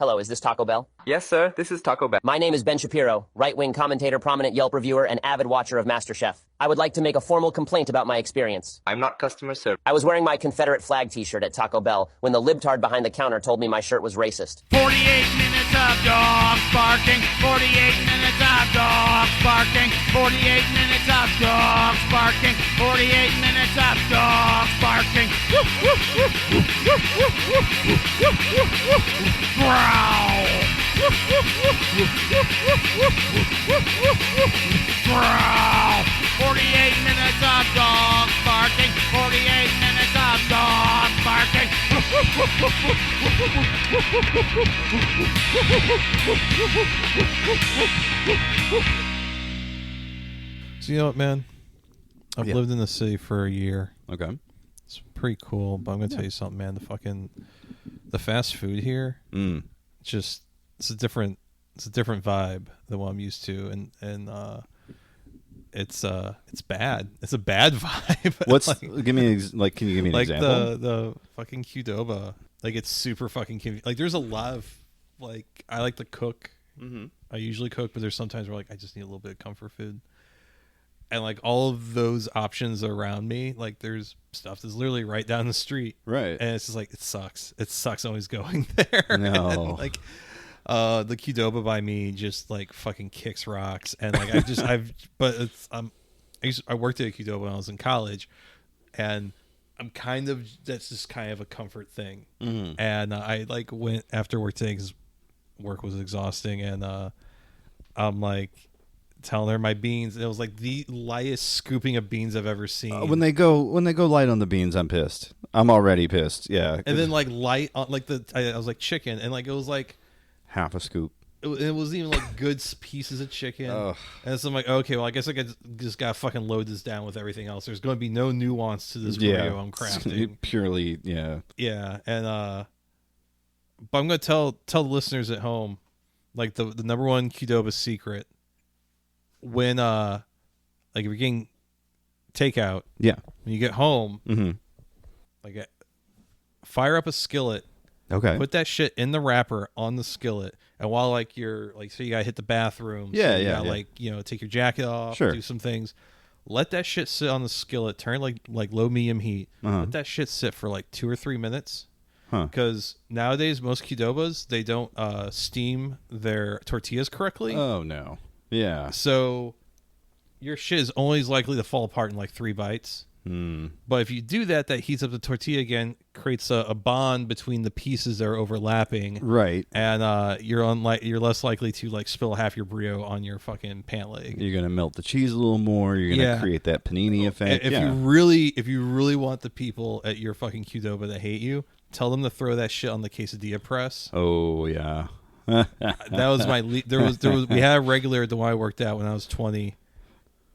Hello, is this Taco Bell? Yes, sir. This is Taco Bell. My name is Ben Shapiro, right-wing commentator, prominent Yelp reviewer, and avid watcher of MasterChef. I would like to make a formal complaint about my experience. I'm not customer service. I was wearing my Confederate flag t-shirt at Taco Bell when the libtard behind the counter told me my shirt was racist. 48 minutes of dogs barking, 48 minutes of dogs barking, 48 minutes of dogs barking, 48 minutes of dogs barking. Growl. Growl. 48 minutes of dogs barking, 48 minutes of dogs barking. So you know what, man? I've lived in the city for a year. Okay. It's pretty cool, but I'm gonna tell you something, man. The fast food here, it's a different vibe than what I'm used to, and it's bad. It's a bad vibe. What's like, give me can you give me an example? The fucking Qdoba, like it's super fucking convenient. Like there's a lot of I like to cook. Mm-hmm. I usually cook, but there's sometimes where I just need a little bit of comfort food. And all of those options around me, there's stuff that's literally right down the street, right? And it's just it sucks. It sucks always going there. No, and, the Qdoba by me just fucking kicks rocks. And I worked at a Qdoba when I was in college, and that's just kind of a comfort thing. Mm-hmm. And I went after work today because work was exhausting, and I'm telling her my beans. It was the lightest scooping of beans I've ever seen. When they go light on the beans, I'm pissed. I'm already pissed. Yeah. And then light on I was chicken, and it was half a scoop. It wasn't even good pieces of chicken. Ugh. And so I'm okay, well I guess I just gotta fucking load this down with everything else. There's going to be no nuance to this burrito I'm crafting. Purely, yeah. And but I'm gonna tell the listeners at home, the number one Qdoba secret. When if you're getting takeout, when you get home, fire up a skillet. Okay. Put that shit in the wrapper on the skillet, and while you're so you gotta hit the bathroom. Take your jacket off, sure. Do some things. Let that shit sit on the skillet. Turn low medium heat. Let that shit sit for 2 or 3 minutes. Because nowadays most Qdobas they don't steam their tortillas correctly. Oh no. Yeah. So your shit is always likely to fall apart in 3 bites. But if you do that heats up the tortilla again, creates a bond between the pieces that are overlapping. Right. And you're less likely to spill half your burrito on your fucking pant leg. You're gonna melt the cheese a little more. You're gonna create that panini effect. If you really want the people at your fucking Qdoba that hate you, tell them to throw that shit on the quesadilla press. Oh yeah. That was my we had a regular at the one I worked at when I was 20.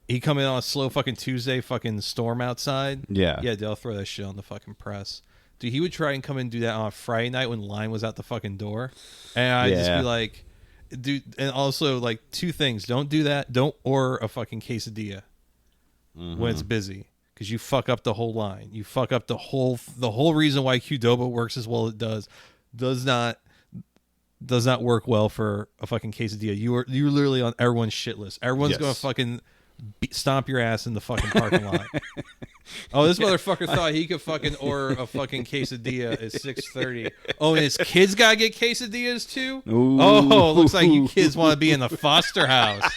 He come in on a slow fucking Tuesday, fucking storm outside. Yeah, they'll throw that shit on the fucking press. Dude, he would try and come and do that on a Friday night when line was out the fucking door, and I'd just be dude. And also 2 things: don't do that. Don't order a fucking quesadilla when it's busy, because you fuck up the whole line. You fuck up the whole reason why Qdoba works as well as it does not work well for a fucking quesadilla. You're literally on everyone's shit list. Everyone's gonna fucking stomp your ass in the fucking parking lot. Oh, this motherfucker thought he could fucking order a fucking quesadilla at 6:30. Oh, and his kids gotta get quesadillas too. Ooh. Oh, looks like you kids want to be in the foster house.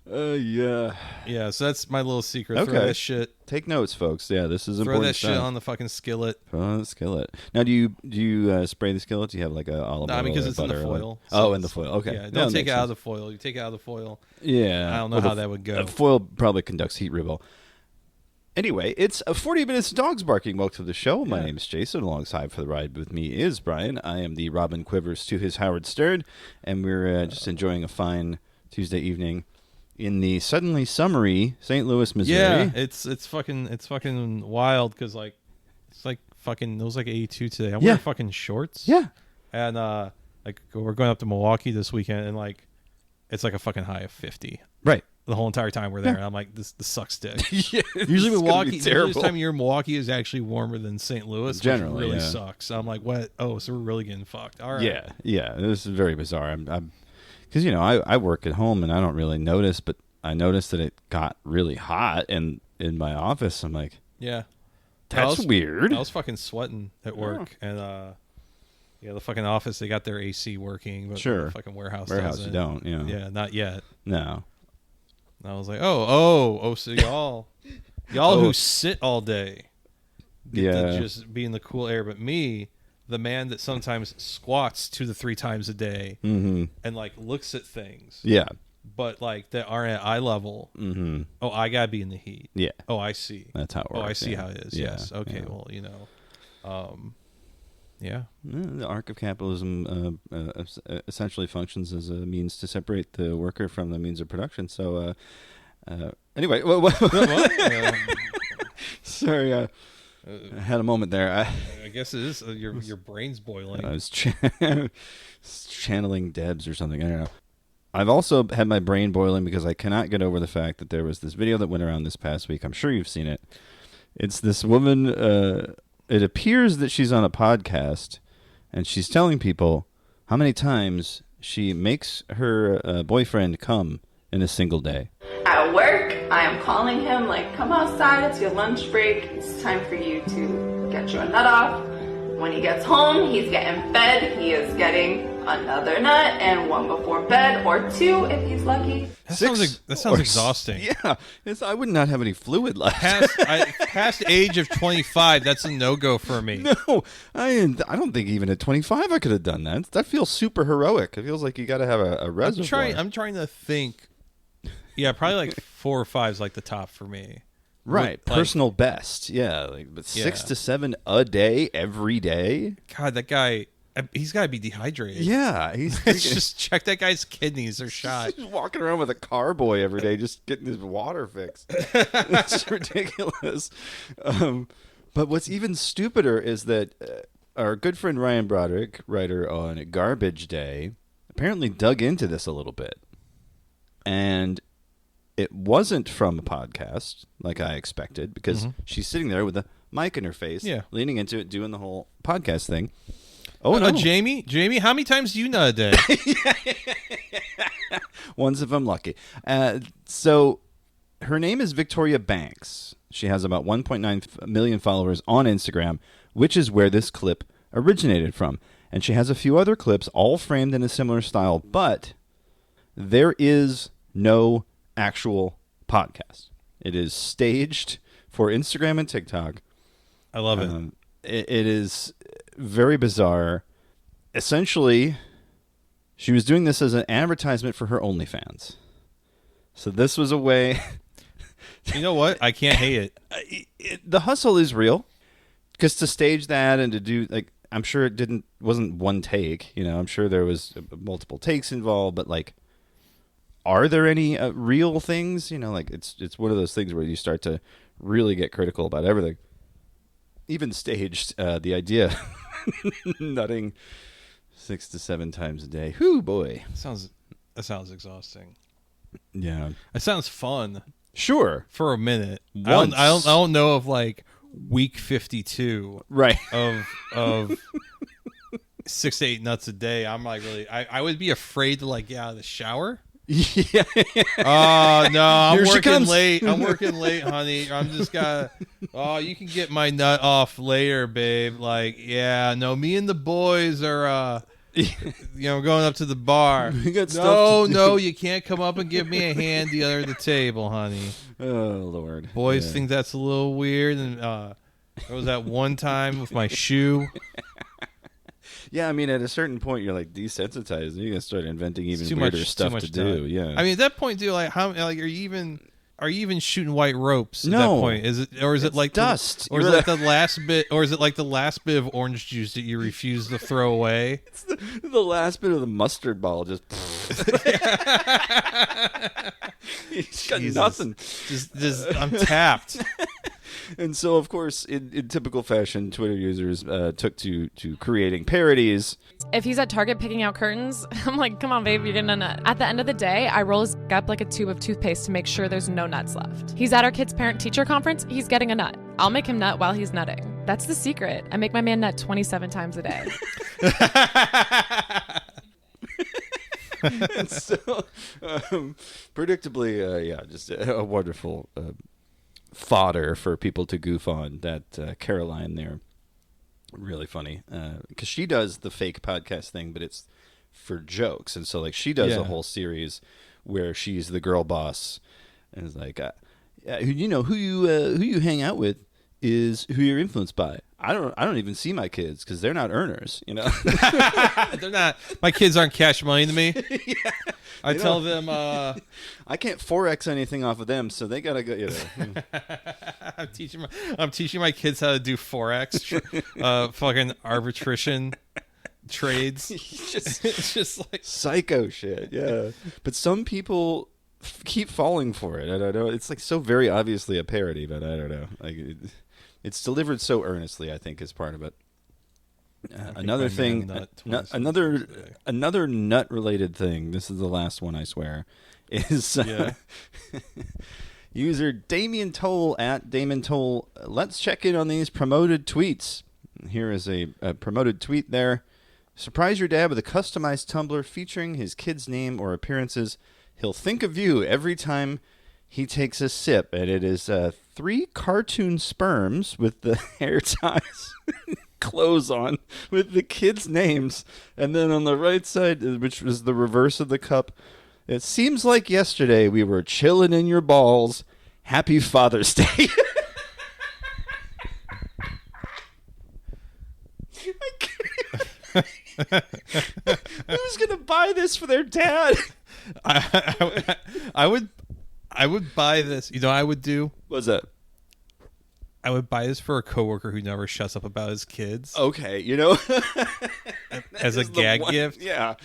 Yeah. So that's my little secret. Okay. Throw that shit. Take notes, folks. Yeah, this is important. Throw that shit on the fucking skillet. On the skillet. Now, do you spray the skillet? Do you have a olive oil? Because it's in the butter foil. So in the foil. Okay. Yeah, don't take it out of the foil. You take it out of the foil. Yeah. I don't know how that would go. The foil probably conducts heat real well. Anyway, it's 40 minutes of dogs barking. Welcome to the show. My name is Jason. Alongside for the ride with me is Brian. I am the Robin Quivers to his Howard Stern, and we're just enjoying a fine Tuesday evening in the suddenly summery St. Louis, Missouri. Yeah, it's fucking wild because it's fucking it was 82 today. I'm wearing fucking shorts. Yeah, and we're going up to Milwaukee this weekend, and it's a fucking high of 50. Right. the whole entire time we're there. And I'm like, this sucks dick. Yeah, Usually Milwaukee, this terrible. time of year, Milwaukee is actually warmer than St. Louis, Generally, which really yeah. sucks. So I'm like, what? Oh, so we're really getting fucked. All right. Yeah. This is very bizarre. I'm because I work at home and I don't really notice, but I noticed that it got really hot in my office. I'm like, Yeah. that's weird. I was fucking sweating at work, and the fucking office, they got their AC working, but Sure. the fucking warehouse you doesn't. don't. Yeah. Yeah, not yet. No. And I was like, so y'all who sit all day get to just be in the cool air, but me, the man that sometimes squats 2 to 3 times a day and like looks at things, Yeah. but like that aren't at eye level. Mm-hmm. Oh, I gotta be in the heat. Yeah. Oh, I see. That's how it works. Oh, I see yeah. how it is. Yeah. Yes. Okay. Yeah. Well, yeah. The arc of capitalism essentially functions as a means to separate the worker from the means of production. So, anyway, sorry, I had a moment there. I guess it is your brain's boiling. I was channeling Debs or something. I don't know. I've also had my brain boiling because I cannot get over the fact that there was this video that went around this past week. I'm sure you've seen it. It's this woman. It appears that she's on a podcast, and she's telling people how many times she makes her boyfriend come in a single day. At work, I am calling him like, come outside, it's your lunch break. It's time for you to get your nut off. When he gets home, he's getting fed. He is getting another nut and one before bed, or 2 if he's lucky. That sounds exhausting. Yeah, I would not have any fluid left. Past age of 25, that's a no-go for me. No, I don't think even at 25 I could have done that. That feels super heroic. It feels like you got to have a reservoir. I'm trying to think. Yeah, probably like 4 or 5 is like the top for me. Right, Like, personal best. Yeah, but 6 to 7 a day, every day. God, that guy, he's got to be dehydrated. Yeah, he's Just check that guy's kidneys. They're shot. He's walking around with a carboy every day, just getting his water fixed. It's ridiculous. But what's even stupider is that our good friend Ryan Broderick, writer on Garbage Day, apparently dug into this a little bit. And it wasn't from a podcast like I expected, because she's sitting there with a mic in her face, leaning into it, doing the whole podcast thing. Oh, no. Jamie, how many times do you nut a day? Once if I'm lucky. So her name is Victoria Banks. She has about 1.9 million followers on Instagram, which is where this clip originated from. And she has a few other clips, all framed in a similar style, but there is no actual podcast. It is staged for Instagram and TikTok. I love it. It is very bizarre. Essentially, she was doing this as an advertisement for her OnlyFans. So this was a way... You know what? I can't hate it. The hustle is real. Because to stage that and to do... I'm sure it wasn't one take. I'm sure there was multiple takes involved, but are there any real things? It's one of those things where you start to really get critical about everything. Even staged, the idea nutting 6 to 7 times a day. Whoo, boy. That sounds exhausting. Yeah. It sounds fun. Sure. For a minute. Once. I don't know of week 52 right of 6 to 8 nuts a day. I'm really I would be afraid to get out of the shower. Yeah. Oh no, I'm Here she working comes. late. I'm working late, honey. I'm just gotta. Oh, you can get my nut off later, babe. Me and the boys are going up to the bar. We got stuff to do. No, you can't come up and give me a hand the other the table, honey. Oh Lord. Boys think that's a little weird, and there was that one time with my shoe. Yeah, at a certain point, you're desensitized, and you're gonna start inventing even weirder stuff to do. Yeah, at that point, dude, how are you even shooting white ropes? At no. that point, is it like dust, or is it the last bit, or is it the last bit of orange juice that you refuse to throw away? It's the last bit of the mustard ball, just. He's got nothing. Just I'm tapped. And so, of course, in typical fashion, Twitter users took to creating parodies. If he's at Target picking out curtains, I'm like, come on, babe, you're getting a nut. At the end of the day, I roll his up like a tube of toothpaste to make sure there's no nuts left. He's at our kid's parent-teacher conference, he's getting a nut. I'll make him nut while he's nutting. That's the secret. I make my man nut 27 times a day. And so, predictably, just a wonderful fodder for people to goof on. That Caroline there, really funny, because she does the fake podcast thing, but it's for jokes, and so like she does a whole series where she's the girl boss, and it's like, you know, who you hang out with is who you're influenced by. I don't even see my kids because they're not earners, you know. They're not. My kids aren't cash money to me. Yeah, I tell them I can't forex anything off of them, so they gotta go. You know. I'm teaching my kids how to do forex, fucking arbitration trades. It's just like psycho shit. Yeah, but some people keep falling for it. I don't know. It's like so very obviously a parody, but I don't know. Like. It's delivered so earnestly, I think, is part of it. Another thing, another nut-related thing. This is the last one, I swear. Is user Damien Toll at Damon Toll. Let's check in on these promoted tweets. Here is a promoted tweet there. Surprise your dad with a customized tumbler featuring his kid's name or appearances. He'll think of you every time he takes a sip, and it is 3 cartoon sperms with the hair ties clothes on with the kids' names. And then on the right side, which was the reverse of the cup, it seems like yesterday we were chilling in your balls. Happy Father's Day. Who's going to buy this for their dad? I would buy this. You know what I would do? What's that? I would buy this for a coworker who never shuts up about his kids. Okay, you know, as a gag gift. Yeah.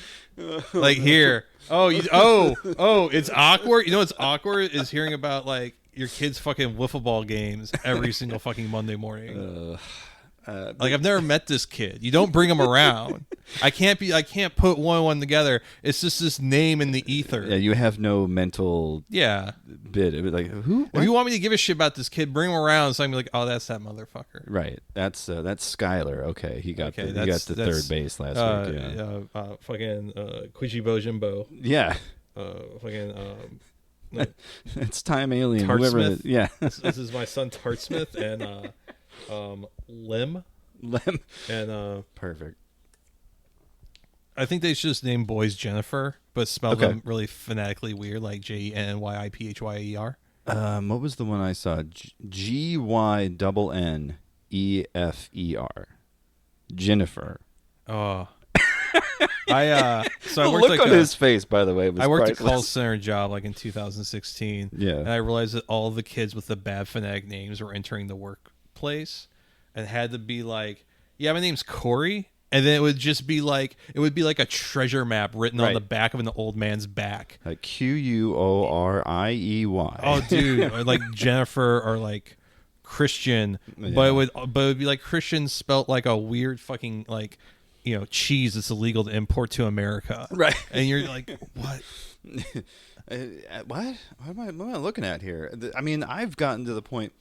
Like here. It's awkward. You know what's awkward is hearing about like your kids' fucking wiffle ball games every single fucking Monday morning. Like I've never met this kid. You don't bring him around. I can't put one and one together. It's just this name in the ether. Yeah, you have no mental bit. It was like who? What? If you want me to give a shit about this kid, bring him around so I can be like, oh, that's that motherfucker. Right. That's Skylar. Okay, he got the third base last week. Yeah. Fucking Quiji Bojimbo. Yeah. It's Time Alien. Tart whoever. Smith. Yeah. This is my son Tart Smith and Lim and perfect. I think they should just name boys Jennifer, but spell them really phonetically weird, like JENYIPHYER. What was the one I saw? GYNNEFER. Jennifer. Oh. I the look on his face, by the way, was I worked priceless. a call center job like in 2016. Yeah. And I realized that all the kids with the bad phonetic names were entering the workplace and had to be like, yeah, my name's Corey. And then it would just be like, a treasure map written on the back of an old man's back. Like QUORIEY. Oh, dude. Or like Jennifer or like Christian. Yeah. But it would be like Christian spelt like a weird fucking like, you know, cheese that's illegal to import to America. Right. And you're like, what? What am I looking at here? I mean, I've gotten to the point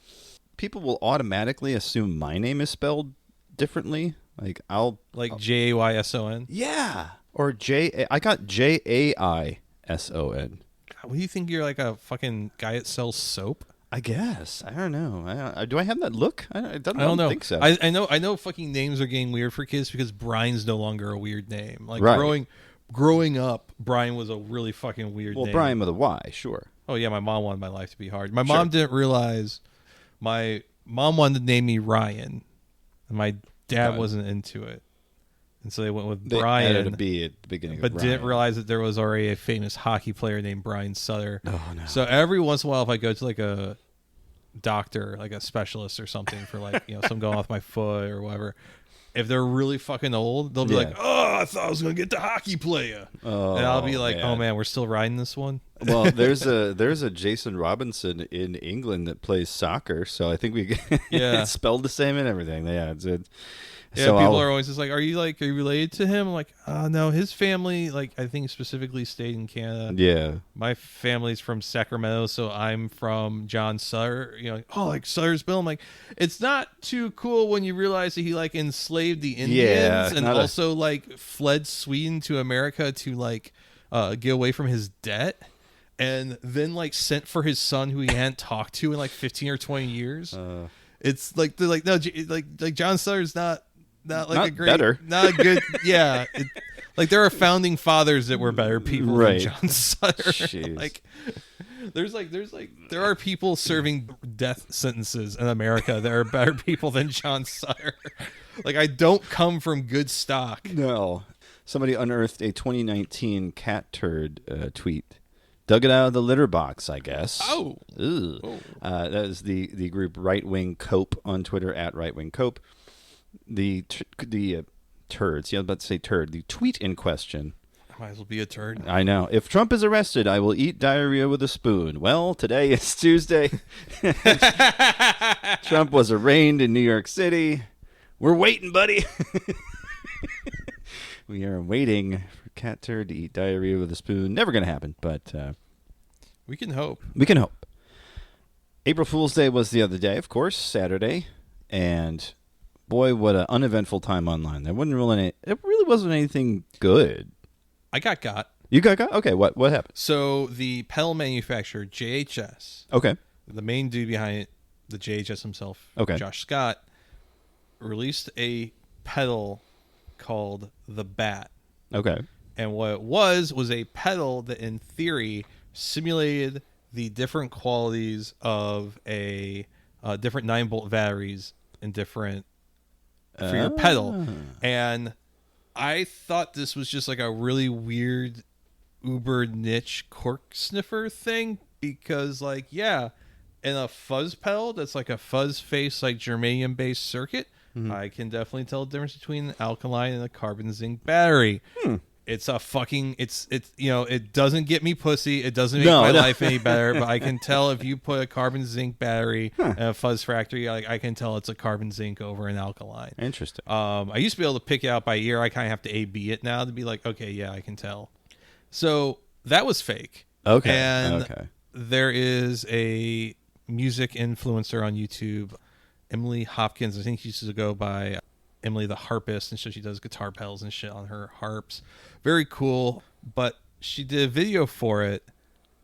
people will automatically assume my name is spelled differently. Like I'll JAYSON. Yeah. Or I got JAISON. What do you think? You're like a fucking guy that sells soap? I guess. I don't know. Do I have that look? I don't know. Think so. I know fucking names are getting weird for kids because Brian's no longer a weird name. Like growing up, Brian was a really fucking weird name. Well, Brian with a Y, sure. Oh yeah, my mom wanted my life to be hard. My mom didn't realize my mom wanted to name me Ryan. And my dad wasn't into it. And so they went with Brian. They added a B at the beginning but of Brian. Didn't realize that there was already a famous hockey player named Brian Sutter. Oh, no. So every once in a while, if I go to like a doctor, like a specialist or something for like, you know, some going off my foot or whatever, if they're really fucking old, they'll be like, "Oh, I thought I was gonna get the hockey player," and I'll be like, "Oh man, we're still riding this one." Well, there's a Jason Robinson in England that plays soccer, so I think we it's spelled the same and everything. Yeah, so people are always just like, are you related to him? I'm like, no, his family, like, I think specifically stayed in Canada. Yeah. My family's from Sacramento, so I'm from John Sutter. You know, like, oh, like Sutter's Bill. I'm like, it's not too cool when you realize that he like enslaved the Indians and also like fled Sweden to America to like get away from his debt. And then like sent for his son who he hadn't talked to in like 15 or 20 years. It's like they're like, no, like John Sutter's not like a great, better. Not a good, yeah. Like there are founding fathers that were better people than John Sutter. Jeez. Like there are people serving death sentences in America that are better people than John Sutter. Like I don't come from good stock. No. Somebody unearthed a 2019 cat turd tweet. Dug it out of the litter box, I guess. Oh. That is the group Right Wing Cope on Twitter at Right Wing Cope. The turds. Yeah, I was about to say turd. The tweet in question. Might as well be a turd. I know. If Trump is arrested, I will eat diarrhea with a spoon. Well, today is Tuesday. Trump was arraigned in New York City. We're waiting, buddy. We are waiting for cat turd to eat diarrhea with a spoon. Never going to happen, but we can hope. We can hope. April Fool's Day was the other day, of course, Saturday, and boy, what an uneventful time online. There wasn't really it really wasn't anything good. I got. You got? Okay, what happened? So the pedal manufacturer JHS, okay, the main dude behind it, the JHS himself, Josh Scott, released a pedal called the Bat. Okay. And what it was a pedal that in theory simulated the different qualities of a different 9-volt batteries and different for your pedal. And I thought this was just like a really weird uber niche cork sniffer thing because like, yeah, in a fuzz pedal that's like a fuzz face like germanium based circuit, I can definitely tell the difference between an alkaline and a carbon zinc battery. It's a fucking, it's you know, it doesn't get me pussy. It doesn't make my life any better, but I can tell if you put a carbon zinc battery in a fuzz factory, like I can tell it's a carbon zinc over an alkaline. Interesting. I used to be able to pick it out by ear. I kind of have to A/B it now to be like, okay, yeah, I can tell. So that was fake. Okay. And there is a music influencer on YouTube, Emily Hopkins. I think she used to go by Emily the Harpist, and so she does guitar pedals and shit on her harps. Very cool. But she did a video for it,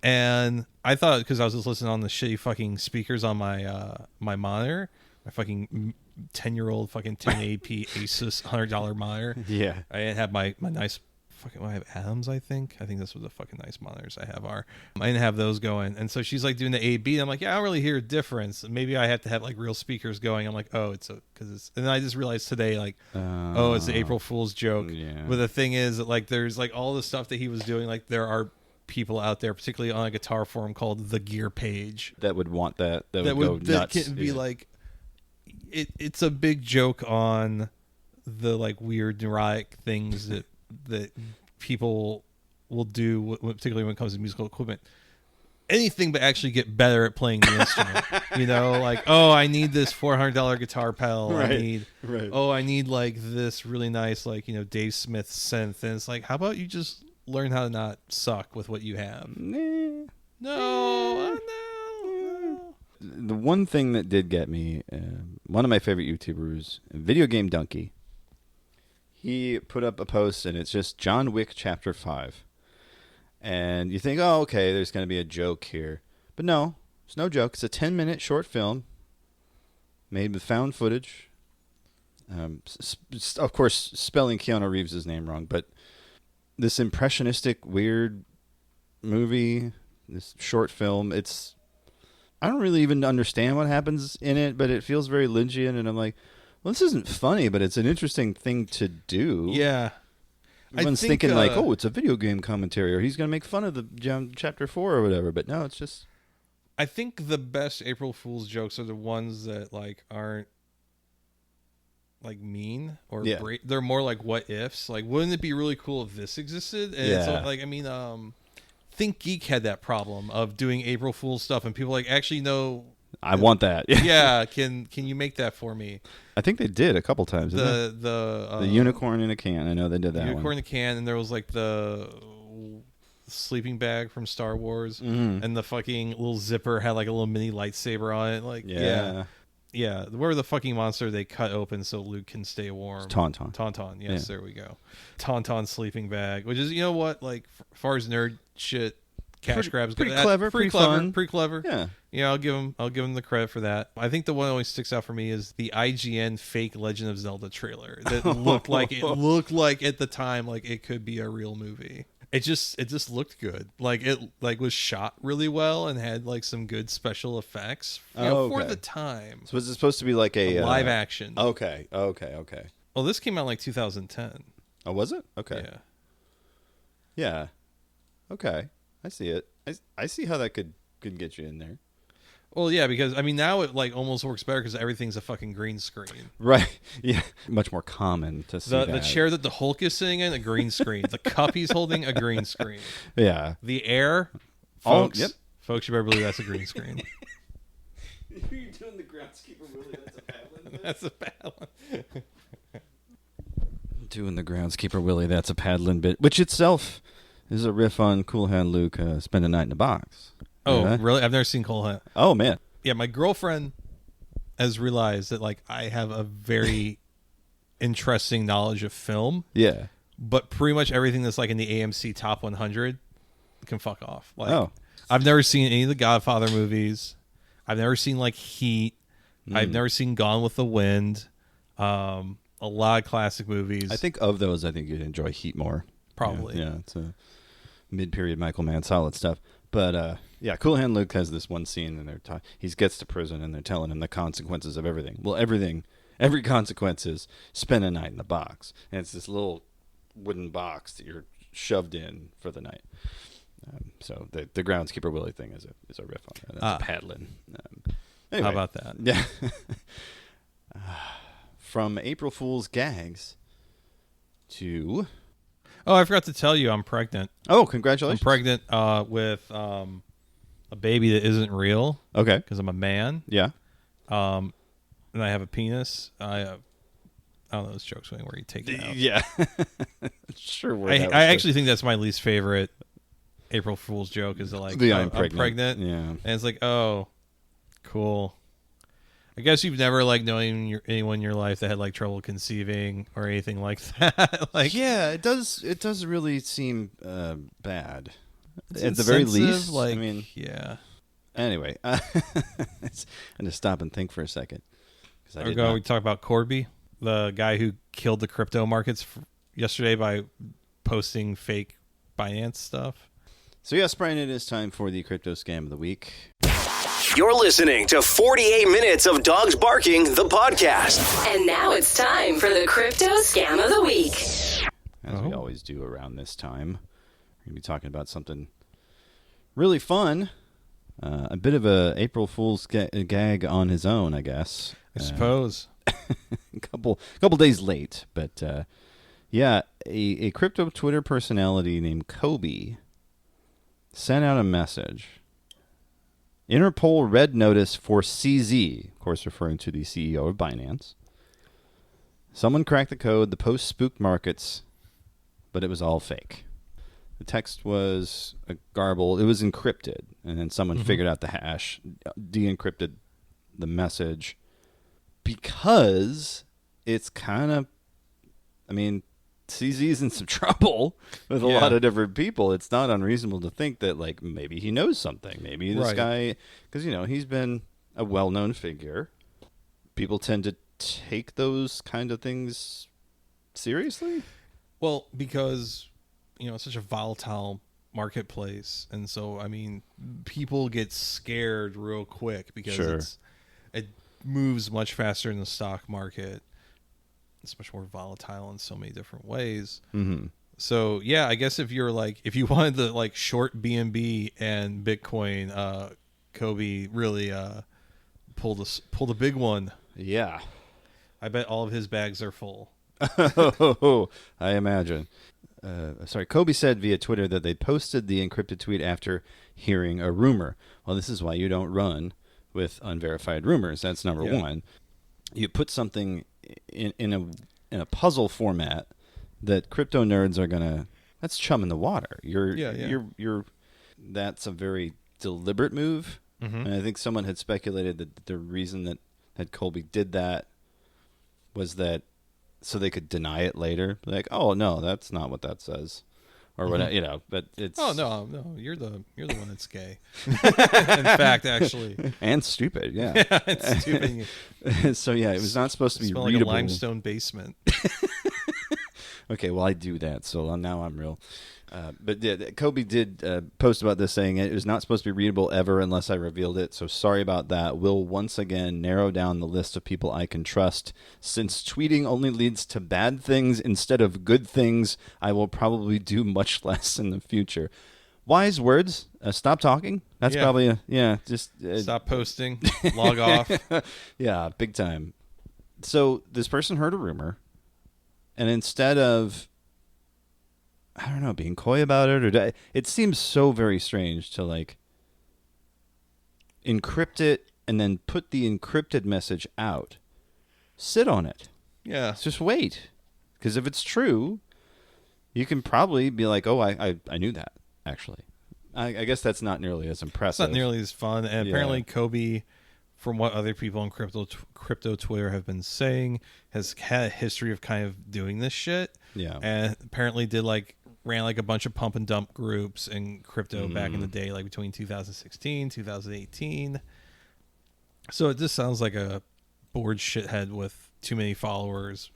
and I thought, because I was just listening on the shitty fucking speakers on my my monitor, my fucking 10-year-old fucking 1080p Asus $100 monitor. Yeah. I didn't have my nice fucking, I have Adams, I think that's what the fucking nice monitors I have are. I didn't have those going, and so she's like doing the A/B. I'm like, yeah, I don't really hear a difference. Maybe I have to have like real speakers going. I'm like, oh, it's because it's. And then I just realized today, like, oh, it's the April Fool's joke. Yeah. But the thing is, that, like, there's like all the stuff that he was doing. Like, there are people out there, particularly on a guitar forum called the Gear Page, that would want that would go nuts. That can be like, it's a big joke on the like weird neurotic things that people will do, particularly when it comes to musical equipment. Anything but actually get better at playing the instrument. You know, like, oh, I need this $400 guitar pedal. Right. I need like this really nice, like, you know, Dave Smith synth. And it's like, how about you just learn how to not suck with what you have? No. The one thing that did get me, one of my favorite YouTubers, Video Game Donkey, he put up a post, and it's just John Wick Chapter 5. And you think, oh, okay, there's going to be a joke here. But no, it's no joke. It's a 10-minute short film made with found footage. Of course, spelling Keanu Reeves' name wrong, but this impressionistic, weird movie, this short film, I don't really even understand what happens in it, but it feels very Lynchian, and I'm like, well, this isn't funny, but it's an interesting thing to do. Yeah. Everyone's thinking like, oh, it's a video game commentary, or he's going to make fun of the Chapter 4 or whatever, but no, it's just... I think the best April Fool's jokes are the ones that like aren't like mean or Yeah. they're more like what ifs. Like, wouldn't it be really cool if this existed? And Yeah. so, like, I mean, Think Geek had that problem of doing April Fool's stuff, and people like, actually, no, I want that. yeah, can you make that for me? I think they did a couple times. The unicorn in a can. I know they did that unicorn one. in a can, and there was like the sleeping bag from Star Wars, and the fucking little zipper had like a little mini lightsaber on it. Like, yeah. Where the fucking monster they cut open so Luke can stay warm? Tauntaun. Tauntaun. Yes, there we go. Tauntaun sleeping bag, which is, you know what, like, as far as nerd shit, cash grabs, pretty clever, pretty clever. Yeah. Yeah, I'll give him the credit for that. I think the one that always sticks out for me is the IGN fake Legend of Zelda trailer that looked like at the time like it could be a real movie. It just looked good. Like it was shot really well and had like some good special effects for the time. So was it supposed to be like a live action? Okay. Well, this came out in like 2010. Oh, was it? Okay. Yeah. Okay. I see it. I see how that could get you in there. Well, yeah, because I mean now it like almost works better because everything's a fucking green screen. Right. Yeah. Much more common to see the chair that the Hulk is sitting in, a green screen. The cup he's holding, a green screen. Yeah. The air, folks. Folks, you better believe that's a green screen. You're doing the groundskeeper Willie. That's a bad one. That's a bad one. Doing the groundskeeper Willie. That's a paddling bit, which itself is a riff on Cool Hand Luke. Spend a night in a box. Oh, really? I've never seen Cool Hand. Oh man. Yeah, my girlfriend has realized that like I have a very interesting knowledge of film. Yeah. But pretty much everything that's like in the AMC Top 100 can fuck off. Like, oh. I've never seen any of the Godfather movies. I've never seen like Heat. I've never seen Gone with the Wind. A lot of classic movies. I think of those, I think you'd enjoy Heat more. Probably. Yeah, it's a mid-period Michael Mann, solid stuff. But yeah, Cool Hand Luke has this one scene, and he gets to prison, and they're telling him the consequences of everything. Well, every consequence is spend a night in the box, and it's this little wooden box that you're shoved in for the night. So the groundskeeper Willie thing is a riff on that. That's a paddling. Anyway, how about that? Yeah. From April Fool's gags to... Oh, I forgot to tell you I'm pregnant. Oh, congratulations. I'm pregnant with a baby that isn't real. Okay. Because I'm a man. Yeah. And I have a penis. I don't know those jokes where you take it out. Yeah. Sure. I actually think that's my least favorite April Fool's joke is like, I'm pregnant. Yeah. And it's like, oh, cool. I guess you've never like known anyone in your life that had like trouble conceiving or anything like that. Like, yeah, it does really seem bad. It's at the very least. Like, I mean, yeah. Anyway, I'm gonna stop and think for a second. We talk about Corby, the guy who killed the crypto markets yesterday by posting fake Binance stuff. So yes, Brian, it is time for the crypto scam of the week. You're listening to 48 Minutes of Dogs Barking, the podcast. And now it's time for the Crypto Scam of the Week. As we always do around this time, we're going to be talking about something really fun. A bit of a April Fool's gag on his own, I guess. I suppose. A couple days late, but yeah, a crypto Twitter personality named Kobe sent out a message. Interpol red notice for CZ, of course referring to the CEO of Binance. Someone cracked the code, the post spooked markets, but it was all fake. The text was a garble. It was encrypted, and then someone figured out the hash, de-encrypted the message, because it's kind of, I mean, CZ's in some trouble with a lot of different people. It's not unreasonable to think that, like, maybe he knows something. Maybe this guy, because, you know, he's been a well-known figure. People tend to take those kind of things seriously. Well, because, you know, it's such a volatile marketplace. And so, I mean, people get scared real quick because it moves much faster in the stock market. It's much more volatile in so many different ways. Mm-hmm. So yeah, I guess if you wanted to like short BNB and Bitcoin, Kobe really pulled a big one. Yeah. I bet all of his bags are full. I imagine. Sorry, Kobe said via Twitter that they posted the encrypted tweet after hearing a rumor. Well, this is why you don't run with unverified rumors. That's number one. You put something in a puzzle format that crypto nerds are gonna. That's chum in the water. You're. That's a very deliberate move, and I think someone had speculated that the reason that Colby did that was that so they could deny it later, like, oh no, that's not what that says, or whatever, But it's no, you're the one that's gay. In fact, actually, and stupid, yeah, it's stupid. So it was not supposed to be smell readable. like a limestone basement. Okay, well, I do that, so now I'm real. But Kobe did post about this, saying it was not supposed to be readable ever unless I revealed it, so sorry about that. Will once again narrow down the list of people I can trust. Since tweeting only leads to bad things instead of good things, I will probably do much less in the future. Wise words. Stop talking. That's probably just stop posting. Log off. Yeah, big time. So this person heard a rumor, and instead of, I don't know, being coy about it, it seems so very strange to like encrypt it and then put the encrypted message out. Sit on it. Yeah. Just wait. Because if it's true, you can probably be like, oh, I knew that, actually. I guess that's not nearly as impressive. It's not nearly as fun. And apparently Kobe, from what other people on crypto Twitter have been saying, has had a history of kind of doing this shit. Yeah. And apparently ran like a bunch of pump and dump groups in crypto back in the day, like between 2016, 2018. So it just sounds like a bored shithead with too many followers,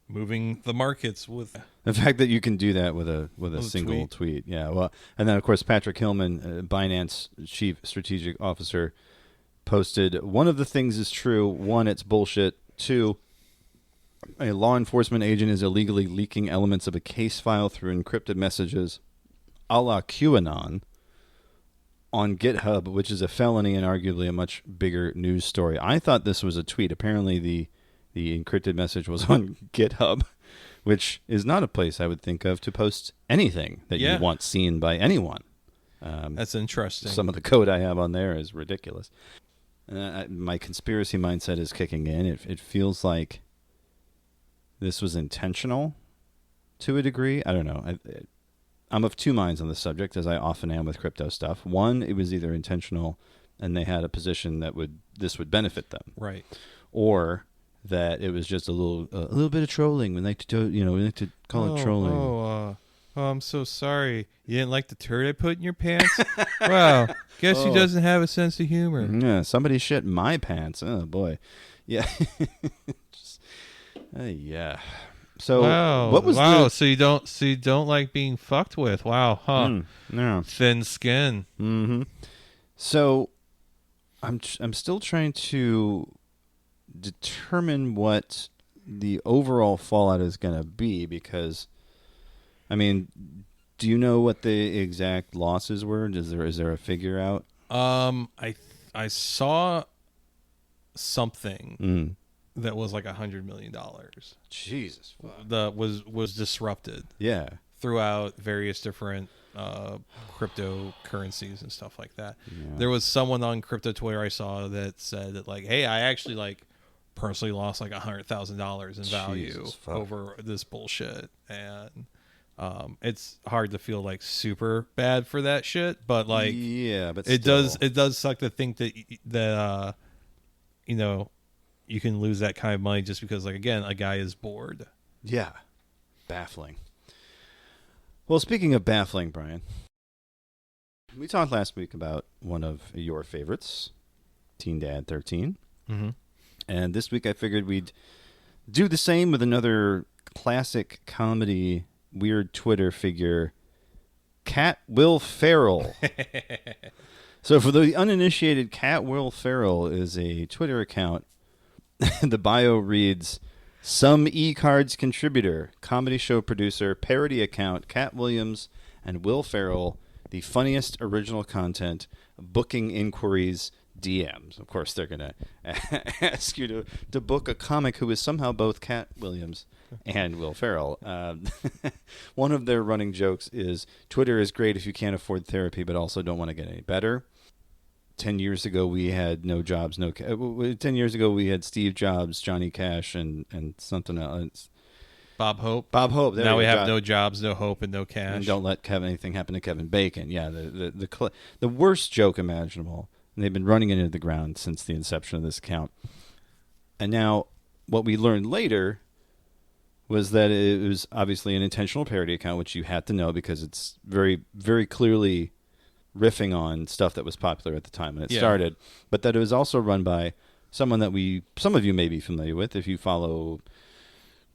moving the markets with the fact that you can do that with a single tweet. Yeah. Well, and then of course Patrick Hillman, Binance chief strategic officer, posted, one of the things is true. One, it's bullshit. Two, a law enforcement agent is illegally leaking elements of a case file through encrypted messages a la QAnon on GitHub, which is a felony and arguably a much bigger news story. I thought this was a tweet. Apparently the encrypted message was on GitHub, which is not a place I would think of to post anything that you want seen by anyone. That's interesting. Some of the code I have on there is ridiculous. My conspiracy mindset is kicking in. It feels like this was intentional to a degree. I don't know. I'm of two minds on the subject, as I often am with crypto stuff. One, it was either intentional and they had a position that this would benefit them. Right. Or that it was just a little bit of trolling. We like to call it trolling. I'm so sorry. You didn't like the turd I put in your pants? Wow. Guess he doesn't have a sense of humor. Yeah, somebody shit my pants. Oh boy. Yeah. Yeah. So what was so you don't like being fucked with. Wow, huh? No. Thin skin. Mm-hmm. So I'm still trying to determine what the overall fallout is going to be, because I mean, do you know what the exact losses were? Is there a figure out? I saw something that was like $100 million. Jesus, fuck. That was disrupted. Yeah, throughout various different cryptocurrencies and stuff like that. Yeah. There was someone on crypto Twitter I saw that said that, like, hey, I actually like personally lost like $100,000 in value over this bullshit, and it's hard to feel like super bad for that shit, but like, yeah, but it does suck to think that you know, you can lose that kind of money just because, like, again, a guy is bored. Yeah, baffling. Well, speaking of baffling, Brian, we talked last week about one of your favorites, Teen Dad 13. Mm-hmm. And this week I figured we'd do the same with another classic comedy weird Twitter figure, Cat Will Ferrell. So for the uninitiated, Cat Will Ferrell is a Twitter account. The bio reads, some e-cards contributor, comedy show producer, parody account, Cat Williams and Will Ferrell, the funniest original content, booking inquiries, DMs. Of course, they're going to ask you to book a comic who is somehow both Cat Williams and Will Ferrell. One of their running jokes is, Twitter is great if you can't afford therapy, but also don't want to get any better. 10 years ago, we had 10 years ago, we had Steve Jobs, Johnny Cash, and something else. Bob Hope. There now we have no jobs, no hope, and no cash. And don't let anything happen to Kevin Bacon. Yeah, the worst joke imaginable. And they've been running it into the ground since the inception of this account. And now, what we learned later was that it was obviously an intentional parody account, which you had to know because it's very, very clearly riffing on stuff that was popular at the time when it started. But that it was also run by someone that some of you may be familiar with if you follow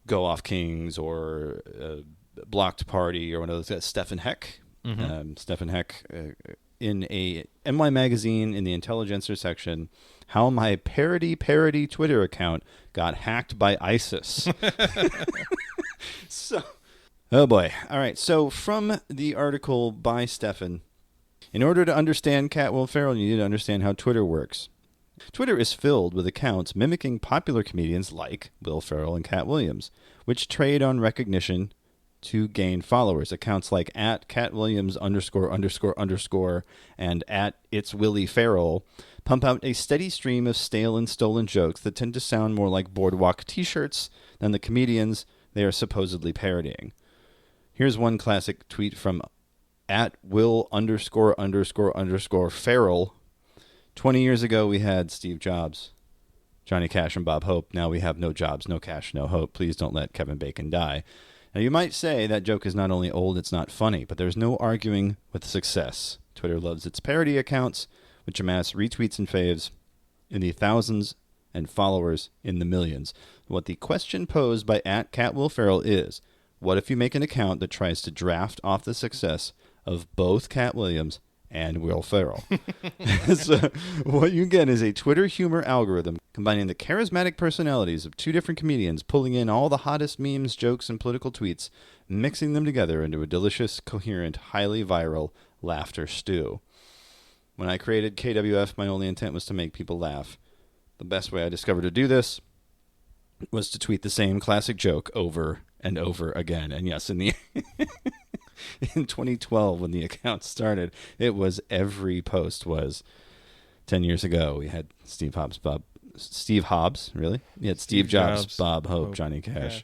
Go Off Kings or Blocked Party or one of those guys, Stephen Heck. Mm-hmm. Stephen Heck in a NY magazine in the Intelligencer section, how my parody Twitter account got hacked by ISIS. So, oh boy. All right. So from the article by Stephen, in order to understand Cat Will Ferrell, you need to understand how Twitter works. Twitter is filled with accounts mimicking popular comedians like Will Ferrell and Cat Williams, which trade on recognition to gain followers. Accounts like @CatWilliams ___ and @It'sWillyFerrell pump out a steady stream of stale and stolen jokes that tend to sound more like boardwalk t-shirts than the comedians they are supposedly parodying. Here's one classic tweet from @Will ___ Ferrell. 20 years ago, we had Steve Jobs, Johnny Cash, and Bob Hope. Now we have no jobs, no cash, no hope. Please don't let Kevin Bacon die. Now, you might say that joke is not only old, it's not funny, but there's no arguing with success. Twitter loves its parody accounts, which amass retweets and faves in the thousands and followers in the millions. What the question posed by @CatWillFerrell is, what if you make an account that tries to draft off the success of both Cat Williams and Will Ferrell? So what you get is a Twitter humor algorithm combining the charismatic personalities of two different comedians, pulling in all the hottest memes, jokes, and political tweets, mixing them together into a delicious, coherent, highly viral laughter stew. When I created KWF, my only intent was to make people laugh. The best way I discovered to do this was to tweet the same classic joke over and over again. And yes, in 2012, when the account started, it was every post was 10 years ago. We had Steve Hobbs, really? We had Steve Jobs, Bob Hope, Johnny Cash.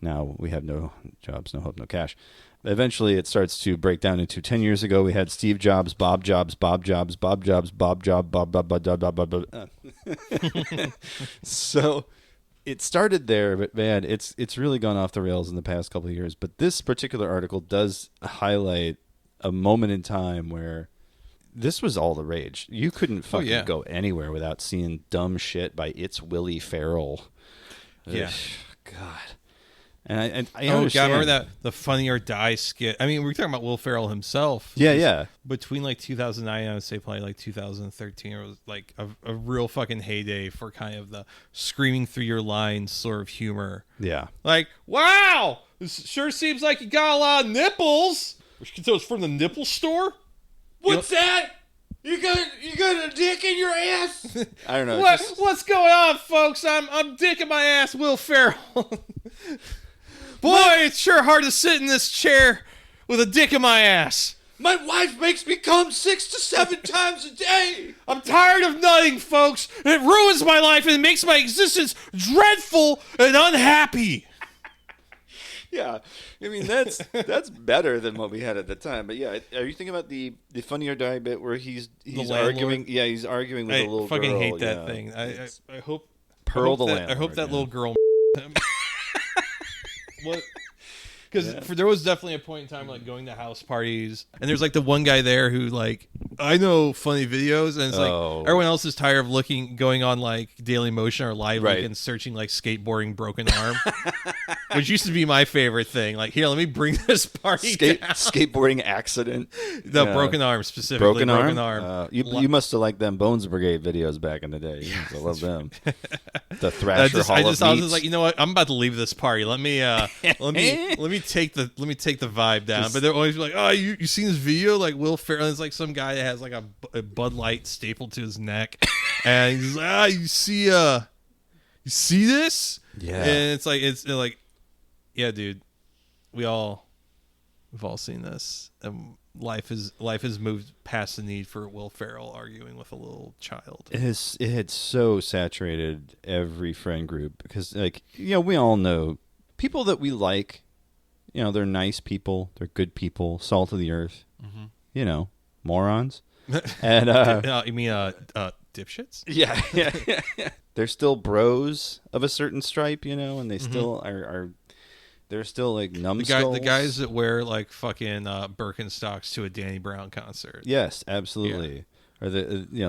Now we have no jobs, no hope, no cash. Eventually, it starts to break down into 10 years ago. We had Steve Jobs, Bob Jobs, Bob Jobs, Bob Jobs, Bob Job, Bob. So it started there, but man, it's really gone off the rails in the past couple of years. But this particular article does highlight a moment in time where this was all the rage. You couldn't fucking go anywhere without seeing dumb shit by It's Willy Ferrell. Yeah. Ugh, God. And I God, understand. remember that the Funny or Die skit? I mean, we're talking about Will Ferrell himself. Yeah. Between like 2009, I would say probably like 2013, it was like a real fucking heyday for kind of the screaming through your lines sort of humor. Yeah. Like, wow, this sure seems like you got a lot of nipples. Which can tell it's from the nipple store. What's that? You got a dick in your ass? I don't know. What's going on, folks? I'm dicking my ass, Will Ferrell. Boy, it's sure hard to sit in this chair with a dick in my ass. My wife makes me come 6 to 7 times a day. I'm tired of nutting, folks. It ruins my life and it makes my existence dreadful and unhappy. Yeah, I mean that's better than what we had at the time. But yeah, are you thinking about the Funny or Die bit where he's arguing? Yeah, he's arguing with a little girl. I fucking hate that thing. I hope Pearl the landlord. I hope that little girl. What? Because there was definitely a point in time like going to house parties, and there's like the one guy there who like I know funny videos, and it's like everyone else is tired of going on like Daily Motion or Live Leak and searching like skateboarding broken arm, which used to be my favorite thing. Like here, let me bring this party down. Skateboarding accident. The broken arm specifically. Broken arm. You must have liked them Bones Brigade videos back in the day. I love them. The Thrasher Hall of Meats. I was like, you know what? I'm about to leave this party. Let me take the vibe down. But they're always like, oh, you seen this video? Like Will Ferrell is like some guy that has like a Bud Light stapled to his neck. And he's like, you see this? Yeah. And it's like, yeah, dude, we've all seen this. Life has moved past the need for Will Ferrell arguing with a little child. It had so saturated every friend group because, like, we all know people that we like. They're nice people, they're good people, salt of the earth. Mm-hmm. Morons. And you mean dipshits? Yeah. They're still bros of a certain stripe, and they still are. They're still like numbskulls. The guys that wear like fucking Birkenstocks to a Danny Brown concert. Yes, absolutely. Yeah. Or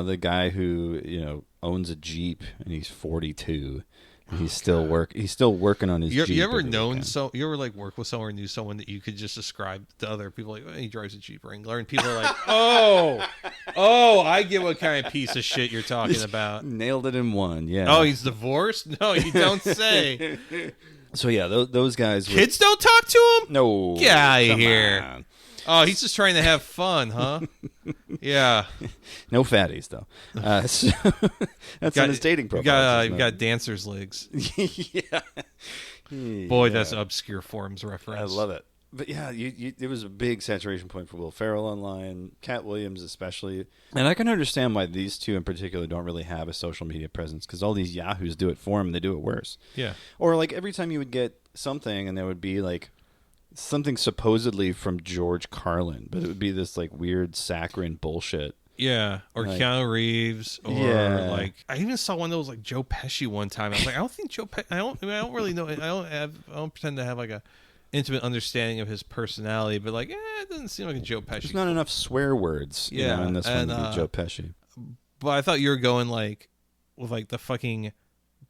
the guy who owns a Jeep and he's 42. And he's still working on his Jeep. You ever like work with someone or knew someone that you could just describe to other people like, he drives a Jeep Wrangler, and people are like, oh, I get what kind of piece of shit you're talking about. Nailed it in one. Yeah. Oh, he's divorced? No, you don't say. So yeah, those guys. Kids don't talk to him? No. Get out of here. On. Oh, he's just trying to have fun, huh? Yeah. No fatties though. So that's on his dating profile. You've got dancer's legs. Yeah. Boy, that's obscure forms reference. I love it. But yeah, it was a big saturation point for Will Ferrell online, Cat Williams especially. And I can understand why these two in particular don't really have a social media presence, because all these yahoos do it for them, they do it worse. Yeah. Or like every time you would get something and there would be like something supposedly from George Carlin, but it would be this like weird saccharine bullshit. Yeah, or like, Keanu Reeves, or like I even saw one that was like Joe Pesci one time. I was like, I don't think Joe Pesci. I don't really know. I don't pretend to have like a intimate understanding of his personality, but like, it doesn't seem like a Joe Pesci. There's not enough swear words, in this one to be Joe Pesci. But I thought you were going like with like the fucking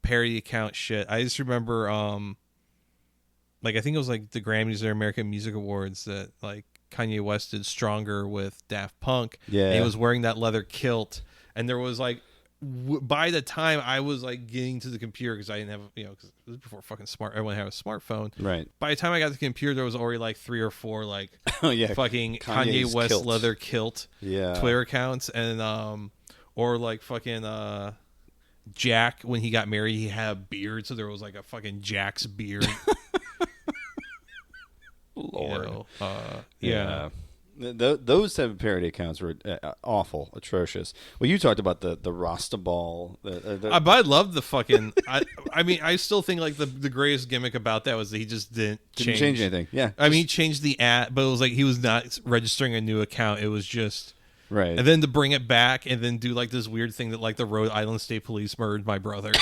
parody account shit. I just remember, like I think it was like the Grammys or American Music Awards that like Kanye West did Stronger with Daft Punk. Yeah, and he was wearing that leather kilt, and there was like. By the time I was like getting to the computer, because I didn't have, because it was before fucking everyone had a smartphone. Right. By the time I got to the computer, there was already like 3 or 4 like fucking Kanye's Kanye West kilt. leather kilt Twitter accounts, and or like fucking Jack, when he got married, he had a beard, so there was like a fucking Jack's beard. Lord. Yeah. Those type of parody accounts were awful, atrocious. Well, you talked about the Rasta ball. But I love the fucking. I mean, I still think like the greatest gimmick about that was that he just didn't change anything. Yeah, I mean, he changed the ad, but it was like he was not registering a new account. It was just right. And then to bring it back and then do like this weird thing that like the Rhode Island State Police murdered my brother,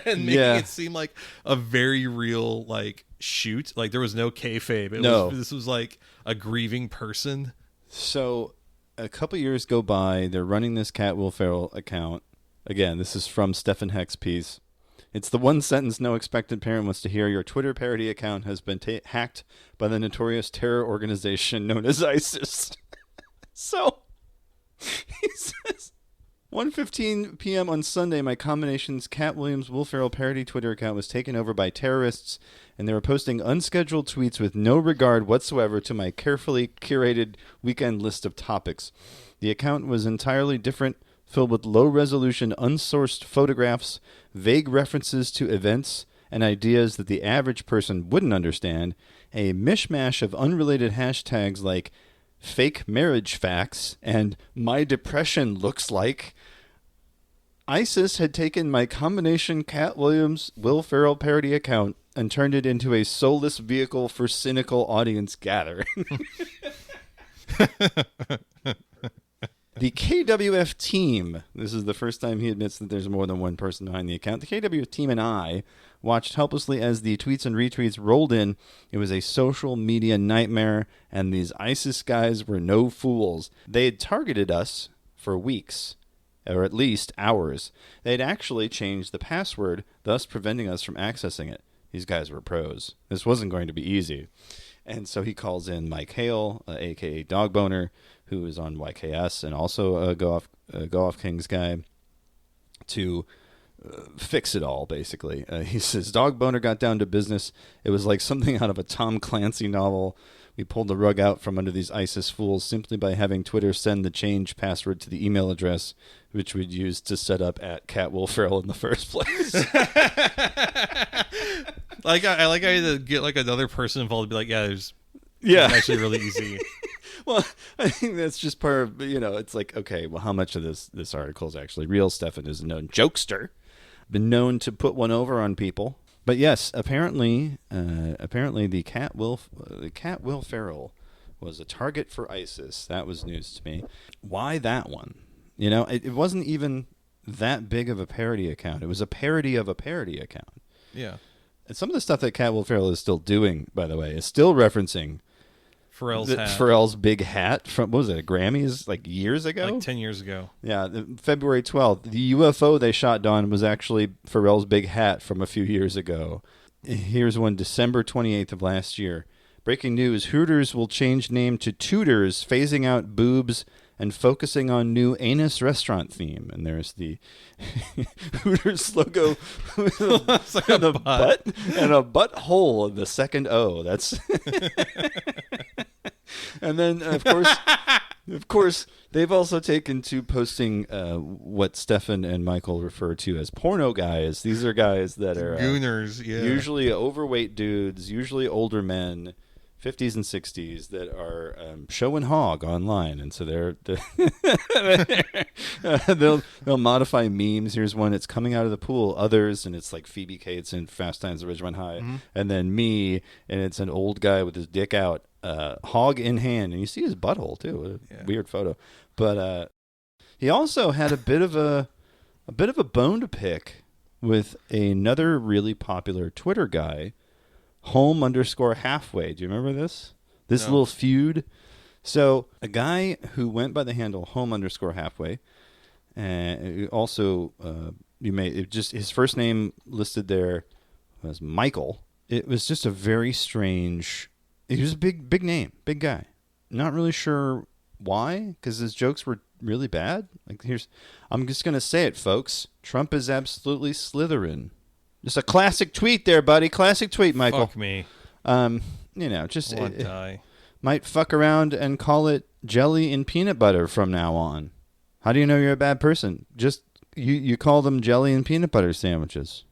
and making it seem like a very real like shoot. Like there was no kayfabe. This was like a grieving person. So a couple years go by. They're running this Will Ferrell account. Again, this is from Stephen Heck's piece. It's the one sentence no expectant parent wants to hear. Your Twitter parody account has been hacked by the notorious terror organization known as ISIS. So he says, 1:15 p.m. on Sunday, my combinations Cat Williams Will Ferrell parody Twitter account was taken over by terrorists, and they were posting unscheduled tweets with no regard whatsoever to my carefully curated weekend list of topics. The account was entirely different, filled with low-resolution, unsourced photographs, vague references to events and ideas that the average person wouldn't understand, a mishmash of unrelated hashtags like fake marriage facts and my depression looks like. ISIS had taken my combination Cat Williams Will Ferrell parody account and turned it into a soulless vehicle for cynical audience gathering. The KWF team, this is the first time he admits that there's more than one person behind the account. The KWF team and I watched helplessly as the tweets and retweets rolled in. It was a social media nightmare, and these ISIS guys were no fools. They had targeted us for weeks, or at least hours. They had actually changed the password, thus preventing us from accessing it. These guys were pros. This wasn't going to be easy. And so he calls in Mike Hale, a.k.a. Dog Boner, who is on YKS and also a Go Off Kings guy, to fix it all, basically. He says, Dog Boner got down to business. It was like something out of a Tom Clancy novel. We pulled the rug out from under these ISIS fools simply by having Twitter send the change password to the email address, which we'd used to set up at @WillFerrell in the first place. I like how you had to get like another person involved to be like, it's actually really easy. Well, I think that's just part of, it's like, okay, well, how much of this article is actually real? Stefan is a known jokester, been known to put one over on people. But yes, apparently the cat Will Ferrell was a target for ISIS. That was news to me. Why that one? It wasn't even that big of a parody account. It was a parody of a parody account. Yeah. And some of the stuff that Cat Will Ferrell is still doing, by the way, is still referencing Pharrell's big hat from, what was it, a Grammys like years ago? Like 10 years ago. Yeah, February 12th. The UFO they shot, Don, was actually Pharrell's big hat from a few years ago. Here's one, December 28th of last year. Breaking news, Hooters will change name to Tutors, phasing out boobs and focusing on new anus restaurant theme. And there's the Hooters logo with like a butt and a butthole in the second O. That's and then of course, they've also taken to posting what Stefan and Michael refer to as porno guys. These are guys that are gooners, usually overweight dudes, usually older men, 50s and 60s, that are showing hog online, and so they'll modify memes. Here's one: it's coming out of the pool. Others, and it's like Phoebe Cates in Fast Times at Ridgemont High, and then me, and it's an old guy with his dick out, hog in hand, and you see his butthole too. What a weird photo, but he also had a bit of a bone to pick with another really popular Twitter guy, home_halfway. Do you remember this? This little feud? So a guy who went by the handle home_halfway, and also his first name listed there was Michael. It was just a very strange. He was a big name, big guy. Not really sure why, because his jokes were really bad. I'm just gonna say it, folks. Trump is absolutely Slytherin. Just a classic tweet there, buddy. Classic tweet, Michael. Fuck me. Die. Might fuck around and call it jelly and peanut butter from now on. How do you know you're a bad person? Just you call them jelly and peanut butter sandwiches.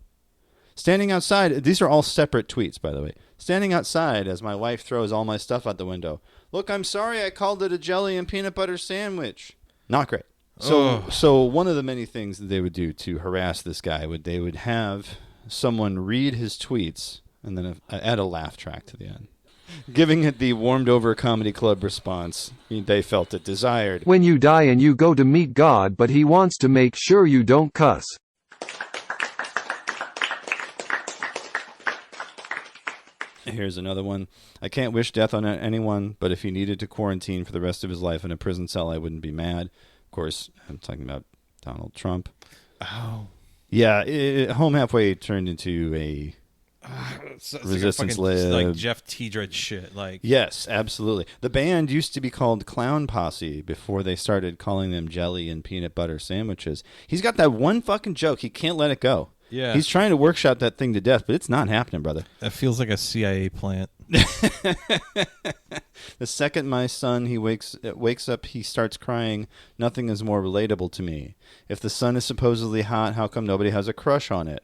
Standing outside, these are all separate tweets, by the way. Standing outside as my wife throws all my stuff out the window. Look, I'm sorry I called it a jelly and peanut butter sandwich. Not great. So one of the many things that they would do to harass this guy they would have someone read his tweets and then add a laugh track to the end, giving it the warmed over comedy club response they felt it desired. When you die and you go to meet God, but he wants to make sure you don't cuss. Here's another one. I can't wish death on anyone, but if he needed to quarantine for the rest of his life in a prison cell, I wouldn't be mad. Of course, I'm talking about Donald Trump. Oh. Yeah, Home Halfway turned into a resistance lib. Like Jeff T. Dredd shit. Yes, absolutely. The band used to be called Clown Posse before they started calling them jelly and peanut butter sandwiches. He's got that one fucking joke. He can't let it go. Yeah. He's trying to workshop that thing to death, but it's not happening, brother. That feels like a CIA plant. The second my son wakes up, he starts crying. Nothing is more relatable to me. If the sun is supposedly hot, how come nobody has a crush on it?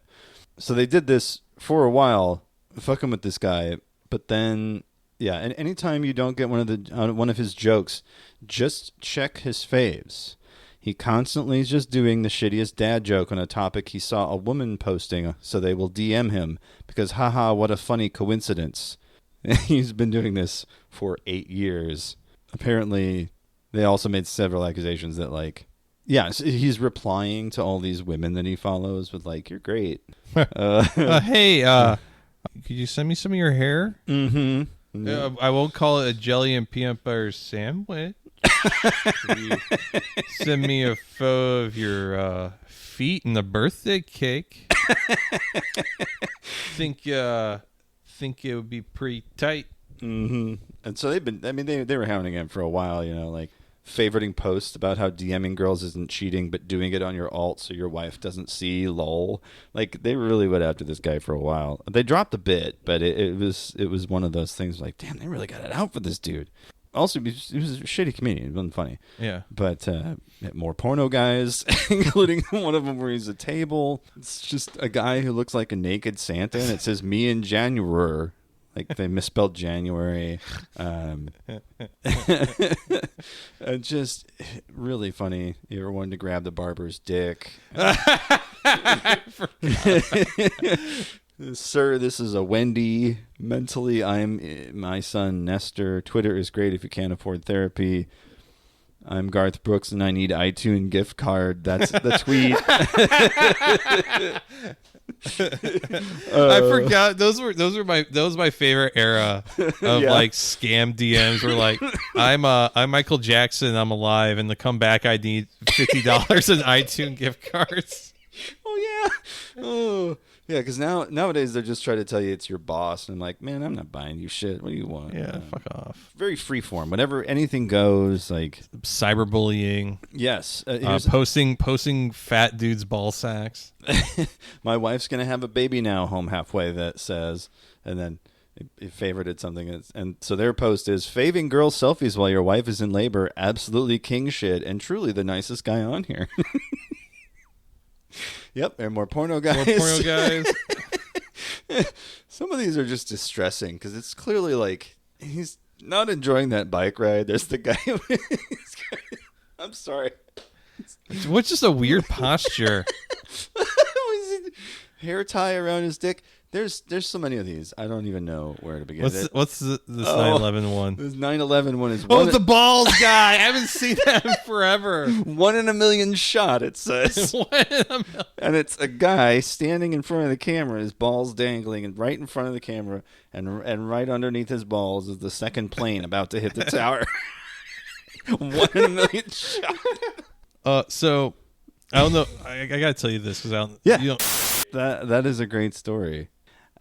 So they did this for a while, fucking with this guy. But then, and anytime you don't get one of his jokes, just check his faves. He constantly is just doing the shittiest dad joke on a topic he saw a woman posting, so they will DM him because, haha, what a funny coincidence. He's been doing this for 8 years. Apparently, they also made several accusations that, he's replying to all these women that he follows with, you're great. Hey, could you send me some of your hair? Mm-hmm. I won't call it a jelly and peanut butter sandwich. You send me a photo of your feet and the birthday cake. Think it would be pretty tight. Mm-hmm. And so they were hounding him for a while, favoriting posts about how DMing girls isn't cheating, but doing it on your alt so your wife doesn't see. Lol. Like they really went after this guy for a while. They dropped a bit, but it was one of those things like, damn, they really got it out for this dude. Also, he was a shitty comedian. It wasn't funny. Yeah. But more porno guys, including one of them where he's a table. It's just a guy who looks like a naked Santa, and it says "me in January." Like they misspelled January. Just really funny. You ever wanted to grab the barber's dick? Sir, this is a Wendy. Mentally, I'm my son, Nestor. Twitter is great if you can't afford therapy. I'm Garth Brooks, and I need iTunes gift card. That's the tweet. I forgot those was my favorite era of like scam DMs where like I'm Michael Jackson, I'm alive, and to come back I need $50 in iTunes gift cards. Oh yeah. Oh yeah, because nowadays they're just trying to tell you it's your boss, and I'm like, man, I'm not buying you shit. What do you want? Yeah, fuck off. Very freeform. Whenever anything goes, like cyberbullying. Yes, posting fat dudes' ball sacks. My wife's gonna have a baby now. Home halfway. That says, and then it favorited something, and so their post is faving girl selfies while your wife is in labor. Absolutely king shit, and truly the nicest guy on here. Yep, and more porno guys. More porno guys. Some of these are just distressing because it's clearly like he's not enjoying that bike ride. There's the guy. I'm sorry. What's just a weird posture? Hair tie around his dick. There's so many of these. I don't even know where to begin. What's this 9/11 one? This 9/11 one is. Oh, the balls guy! I haven't seen that in forever. 1 in a million shot. It says. 1 in a million. And it's a guy standing in front of the camera, his balls dangling, and right in front of the camera, and right underneath his balls is the second plane about to hit the tower. 1 in a million shot. So I don't know. I gotta tell you this because I don't. Yeah. You don't. That is a great story.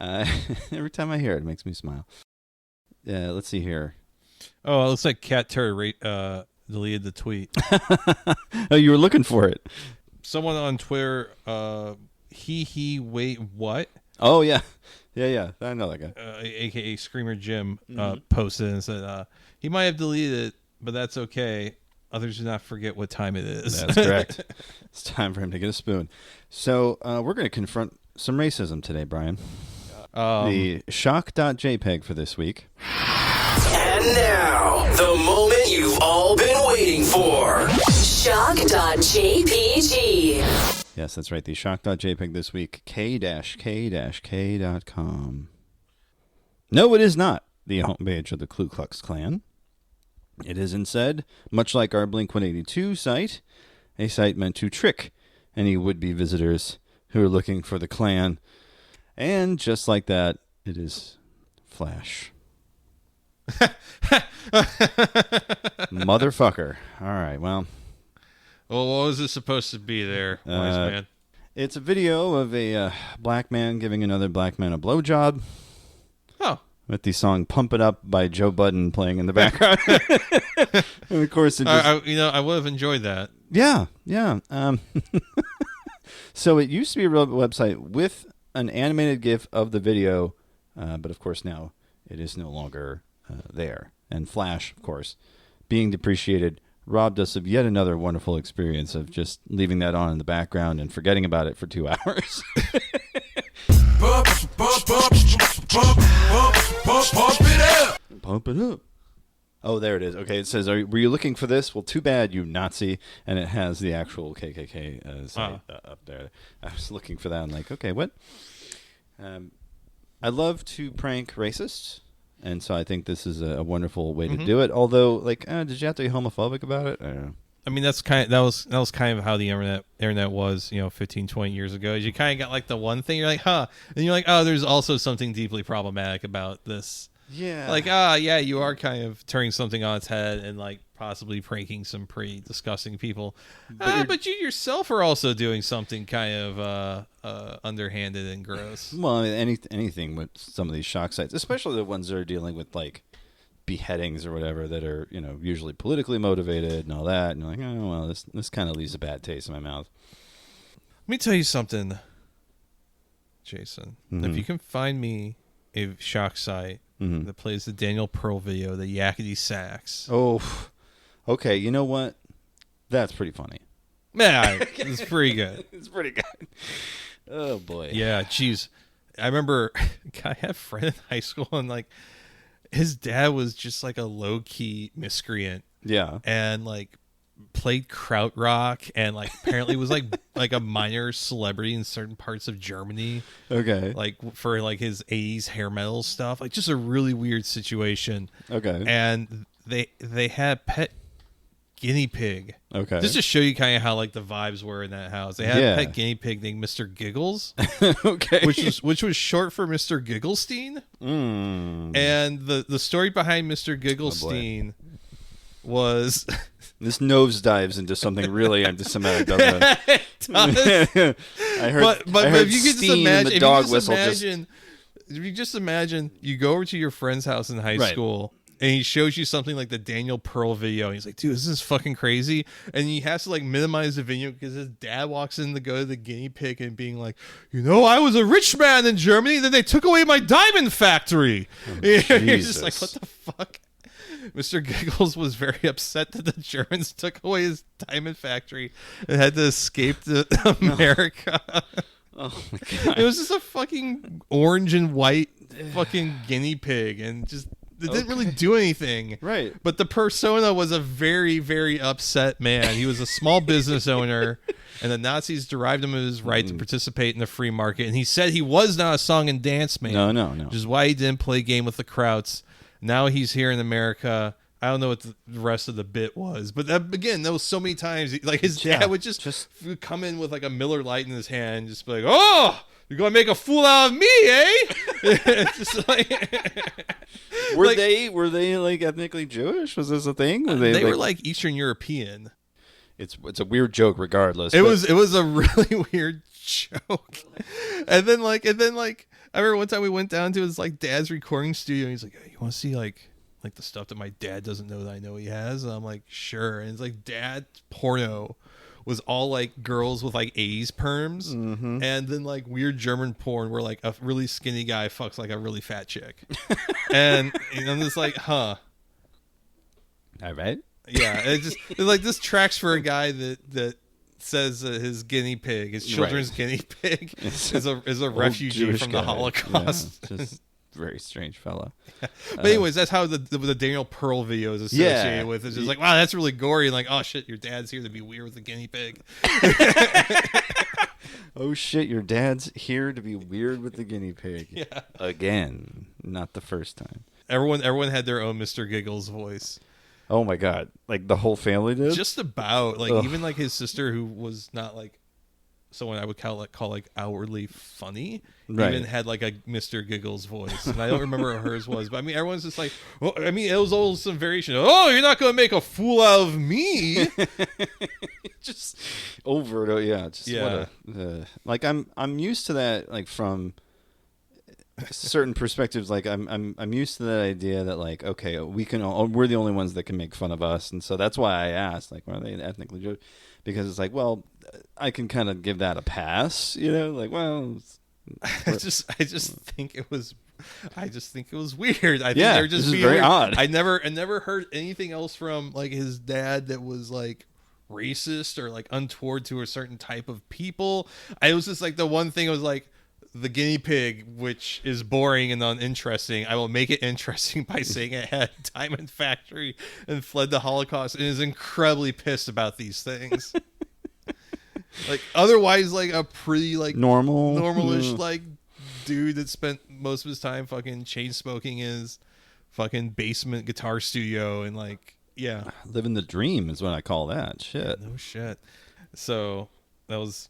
Every time I hear it, it makes me smile. Let's see here. Oh, it looks like Cat Terry deleted the tweet. Oh, you were looking for it. Someone on Twitter, wait, what? Oh, yeah. Yeah. I know that guy. AKA Screamer Jim, posted and said, he might have deleted it, but that's okay. Others do not forget what time it is. That's correct. It's time for him to get a spoon. So we're going to confront some racism today, Brian. The shock.jpg for this week. And now, the moment you've all been waiting for. Shock.jpg. Yes, that's right. The shock.jpg this week. k-k-k.com. No, it is not the homepage of the Ku Klux Klan. It is instead, much like our Blink-182 site, a site meant to trick any would-be visitors who are looking for the Klan. And just like that, it is Flash. Motherfucker. All right, well, what was it supposed to be there, wise man? It's a video of a black man giving another black man a blowjob. Oh. With the song Pump It Up by Joe Budden playing in the background. And of course, it just... I would have enjoyed that. Yeah. So it used to be a real website with an animated GIF of the video, but of course now it is no longer there. And Flash, of course, being depreciated, robbed us of yet another wonderful experience of just leaving that on in the background and forgetting about it for 2 hours. Pump it up. Oh, there it is. Okay, it says, were you looking for this? Well, too bad, you Nazi. And it has the actual KKK site up there. I was looking for that. I'm like, okay, what? I love to prank racists, and so I think this is a wonderful way to do it. Although, like, did you have to be homophobic about it? I don't know. I mean, that was kind of how the internet was, 15, 20 years ago. You kind of got like the one thing, you're like, huh, and you're like, oh, there's also something deeply problematic about this. Yeah. Like, yeah, you are kind of turning something on its head and like possibly pranking some pretty disgusting people. But you yourself are also doing something kind of underhanded and gross. Well, I mean, anything with some of these shock sites, especially the ones that are dealing with like beheadings or whatever that are, usually politically motivated and all that. And you're like, oh, well, this kind of leaves a bad taste in my mouth. Let me tell you something, Jason. Mm-hmm. If you can find me a shock site that plays the Daniel Pearl video, the Yakety Sax. Oh, okay. You know what? That's pretty funny. Yeah, it's pretty good. It's pretty good. Oh, boy. Yeah, jeez. I remember I had a friend in high school, and like his dad was just like a low-key miscreant. Yeah. And like played krautrock, and like apparently was like like a minor celebrity in certain parts of Germany. Okay. Like for like his 80s hair metal stuff. Like just a really weird situation. Okay. And they had a pet guinea pig. Okay. Just to show you kind of how like the vibes were in that house. They had a pet guinea pig named Mr. Giggles. Okay. Which was short for Mr. Gigglestein. And the story behind Mr. Gigglestein was this nosedives into something really anti-Semitic, doesn't it? It does. I heard, but I heard if you could just steam imagine, and the dog whistle. if you just imagine, you go over to your friend's house in high Right. school, and he shows you something like the Daniel Pearl video, and he's like, dude, this is fucking crazy. And he has to like minimize the video because his dad walks in to go to the guinea pig and being like, I was a rich man in Germany, then they took away my diamond factory. You're just like, what the fuck? Mr. Giggles was very upset that the Germans took away his diamond factory and had to escape to America. Oh my God. It was just a fucking orange and white fucking guinea pig, and just it didn't really do anything. Right. But the persona was a very, very upset man. He was a small business owner, and the Nazis derived him of his right to participate in the free market. And he said he was not a song and dance man. No. Which is why he didn't play game with the Krauts. Now he's here in America. I don't know what the rest of the bit was, but again, that was so many times. Like his dad would just come in with like a Miller Lite in his hand, and just be like, "Oh, you're gonna make a fool out of me, eh?" Just like, were they like ethnically Jewish? Was this a thing? They were like Eastern European. It's a weird joke, regardless. It was a really weird joke, and then like. I remember one time we went down to his like dad's recording studio, and he's like, hey, you want to see like the stuff that my dad doesn't know that I know he has? And I'm like, sure. And it's like dad's porno was all like girls with like 80s perms, and then like weird German porn where like a really skinny guy fucks like a really fat chick. and I'm just like, huh. All right. Yeah, it's like this tracks for a guy that says his guinea pig, his children's guinea pig, is a refugee Jewish from guy. the Holocaust. Yeah, just very strange fella. Yeah. But anyways, that's how the Daniel Pearl video is associated with. It's just like, wow, that's really gory. And like, oh shit, your dad's here to be weird with the guinea pig. Oh shit, your dad's here to be weird with the guinea pig. Yeah. Again, not the first time. Everyone had their own Mr. Giggles voice. Oh my God. Like the whole family did? Just about. Like even like his sister, who was not like someone I would call like outwardly funny, even had like a Mr. Giggles voice. And I don't remember what hers was, but I mean everyone's just like, well, I mean it was all some variation. Oh, you're not gonna make a fool out of me. Just overt. Yeah. Just what like I'm used to that, like from certain perspectives. Like I'm used to that idea that like, okay, we're the only ones that can make fun of us, and so that's why I asked, like, are they ethnically Jewish? Because it's like, well, I can kind of give that a pass, like, well, I just think it was weird. I think yeah, they're just this is being very weird. odd. I never heard anything else from like his dad that was like racist or like untoward to a certain type of people. I was just like, the one thing was like, the guinea pig, which is boring and uninteresting, I will make it interesting by saying it had a diamond factory and fled the Holocaust and is incredibly pissed about these things. Like otherwise, like a pretty like normalish like dude that spent most of his time fucking chain smoking his fucking basement guitar studio and like living the dream is what I call that. Shit. No shit. So that was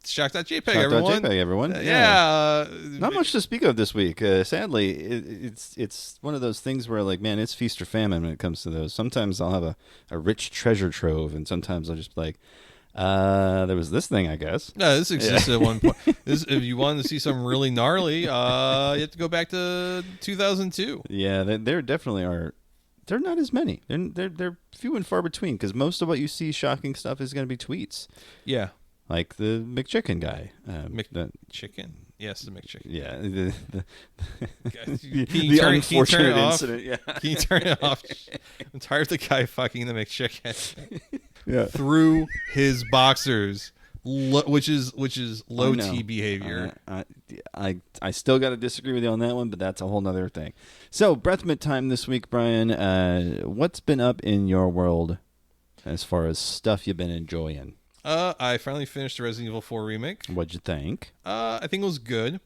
Shock.jpg, everyone. Yeah. Not much to speak of this week. Sadly, it's one of those things where, like, man, it's feast or famine when it comes to those. Sometimes I'll have a rich treasure trove, and sometimes I'll just be like, there was this thing, I guess. No, this existed at one point. If you wanted to see something really gnarly, you have to go back to 2002. Yeah, there definitely are they're not as many. They're few and far between because most of what you see shocking stuff is going to be tweets. Yeah. Like the McChicken guy. Chicken? Yes, the McChicken. Yeah. The unfortunate incident. Yeah. Can you turn it off? I'm tired of the guy fucking the McChicken. Yeah. Through his boxers, which is low T behavior. I still got to disagree with you on that one, but that's a whole nother thing. So, breath mint time this week, Brian. What's been up in your world as far as stuff you've been enjoying? I finally finished the Resident Evil 4 remake. What'd you think? I think it was good.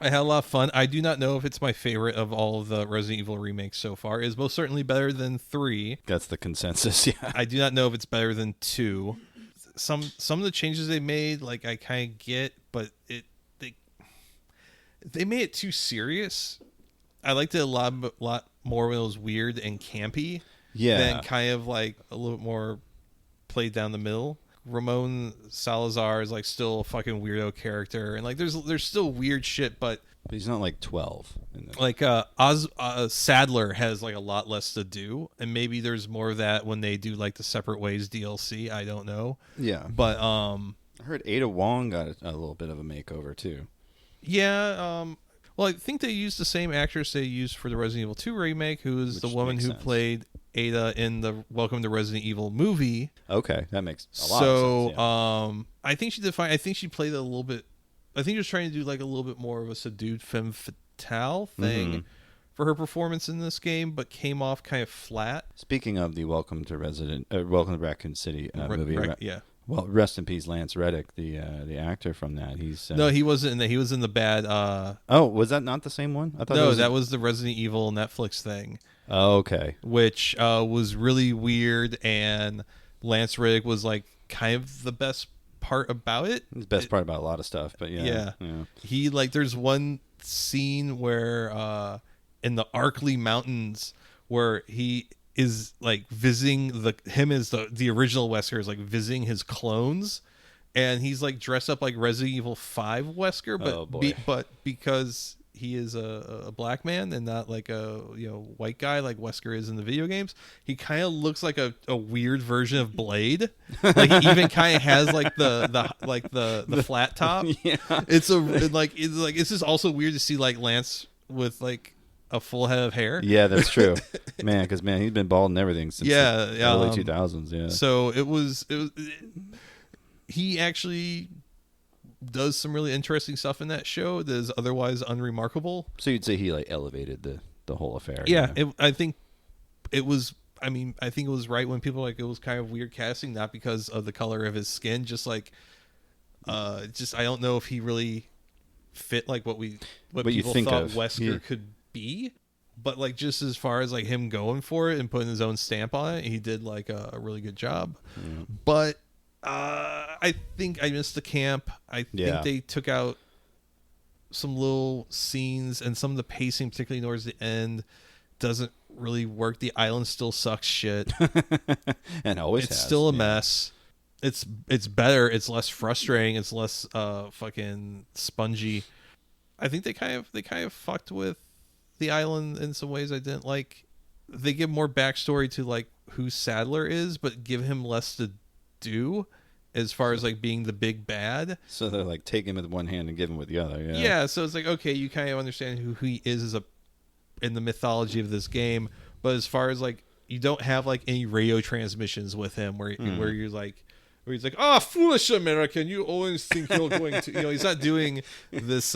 I had a lot of fun. I do not know if it's my favorite of all of the Resident Evil remakes so far. It is most certainly better than 3. That's the consensus, yeah. I do not know if it's better than 2. Some of the changes they made, like, I kind of get, but they made it too serious. I liked it a lot more when it was weird and campy. Yeah. Than kind of like a little bit more played down the middle. Ramon Salazar is like still a fucking weirdo character, and like there's still weird shit, but he's not like 12. Like Sadler has like a lot less to do, and maybe there's more of that when they do like the Separate Ways DLC. I don't know. Yeah, but I heard Ada Wong got a little bit of a makeover too. Yeah. Well, I think they used the same actress they used for the Resident Evil 2 remake, who is the woman who played Ada in the Welcome to Resident Evil movie. Okay, that makes a lot of sense. Yeah. I think she did fine. I think she played it a little bit. I think she was trying to do like a little bit more of a subdued femme fatale thing for her performance in this game, but came off kind of flat. Speaking of the Welcome to Raccoon City movie, yeah. Well, rest in peace, Lance Reddick, the actor from that. He's no, he wasn't in that. He was in the bad. Oh, was that not the same one? I thought that was the Resident Evil Netflix thing. Oh, okay. Which was really weird, and Lance Reddick was like kind of the best part about it. The best part about a lot of stuff, but yeah. He like there's one scene where in the Arkley Mountains where he is like visiting the original Wesker is like visiting his clones, and he's like dressed up like Resident Evil 5 Wesker, but because he is a black man and not like a white guy like Wesker is in the video games, he kind of looks like a weird version of Blade. Like he even kind of has like the flat top. Yeah, it's just also weird to see like Lance with like a full head of hair. Yeah, that's true. Because he's been bald and everything since the early 2000s. Yeah. So it was he actually does some really interesting stuff in that show that is otherwise unremarkable. So you'd say he like elevated the whole affair. Yeah. I think it was right when people like it was kind of weird casting, not because of the color of his skin, just like I don't know if he really fit like what people thought Wesker could be, but like just as far as like him going for it and putting his own stamp on it, he did like a really good job. Yeah. But I think I missed the camp. I think they took out some little scenes, and some of the pacing, particularly towards the end, doesn't really work. The island still sucks shit, and always it's still a mess. It's better. It's less frustrating. It's less fucking spongy. I think they kind of fucked with the island in some ways I didn't like. They give more backstory to like who Sadler is, but give him less to do as far as like being the big bad. So they're like take him with one hand and give him with the other. Yeah. So it's like, okay, you kind of understand who he is in the mythology of this game, but as far as like you don't have like any radio transmissions with him where you're like. Where he's like, "Oh, foolish American! You always think you're going to." He's not doing this,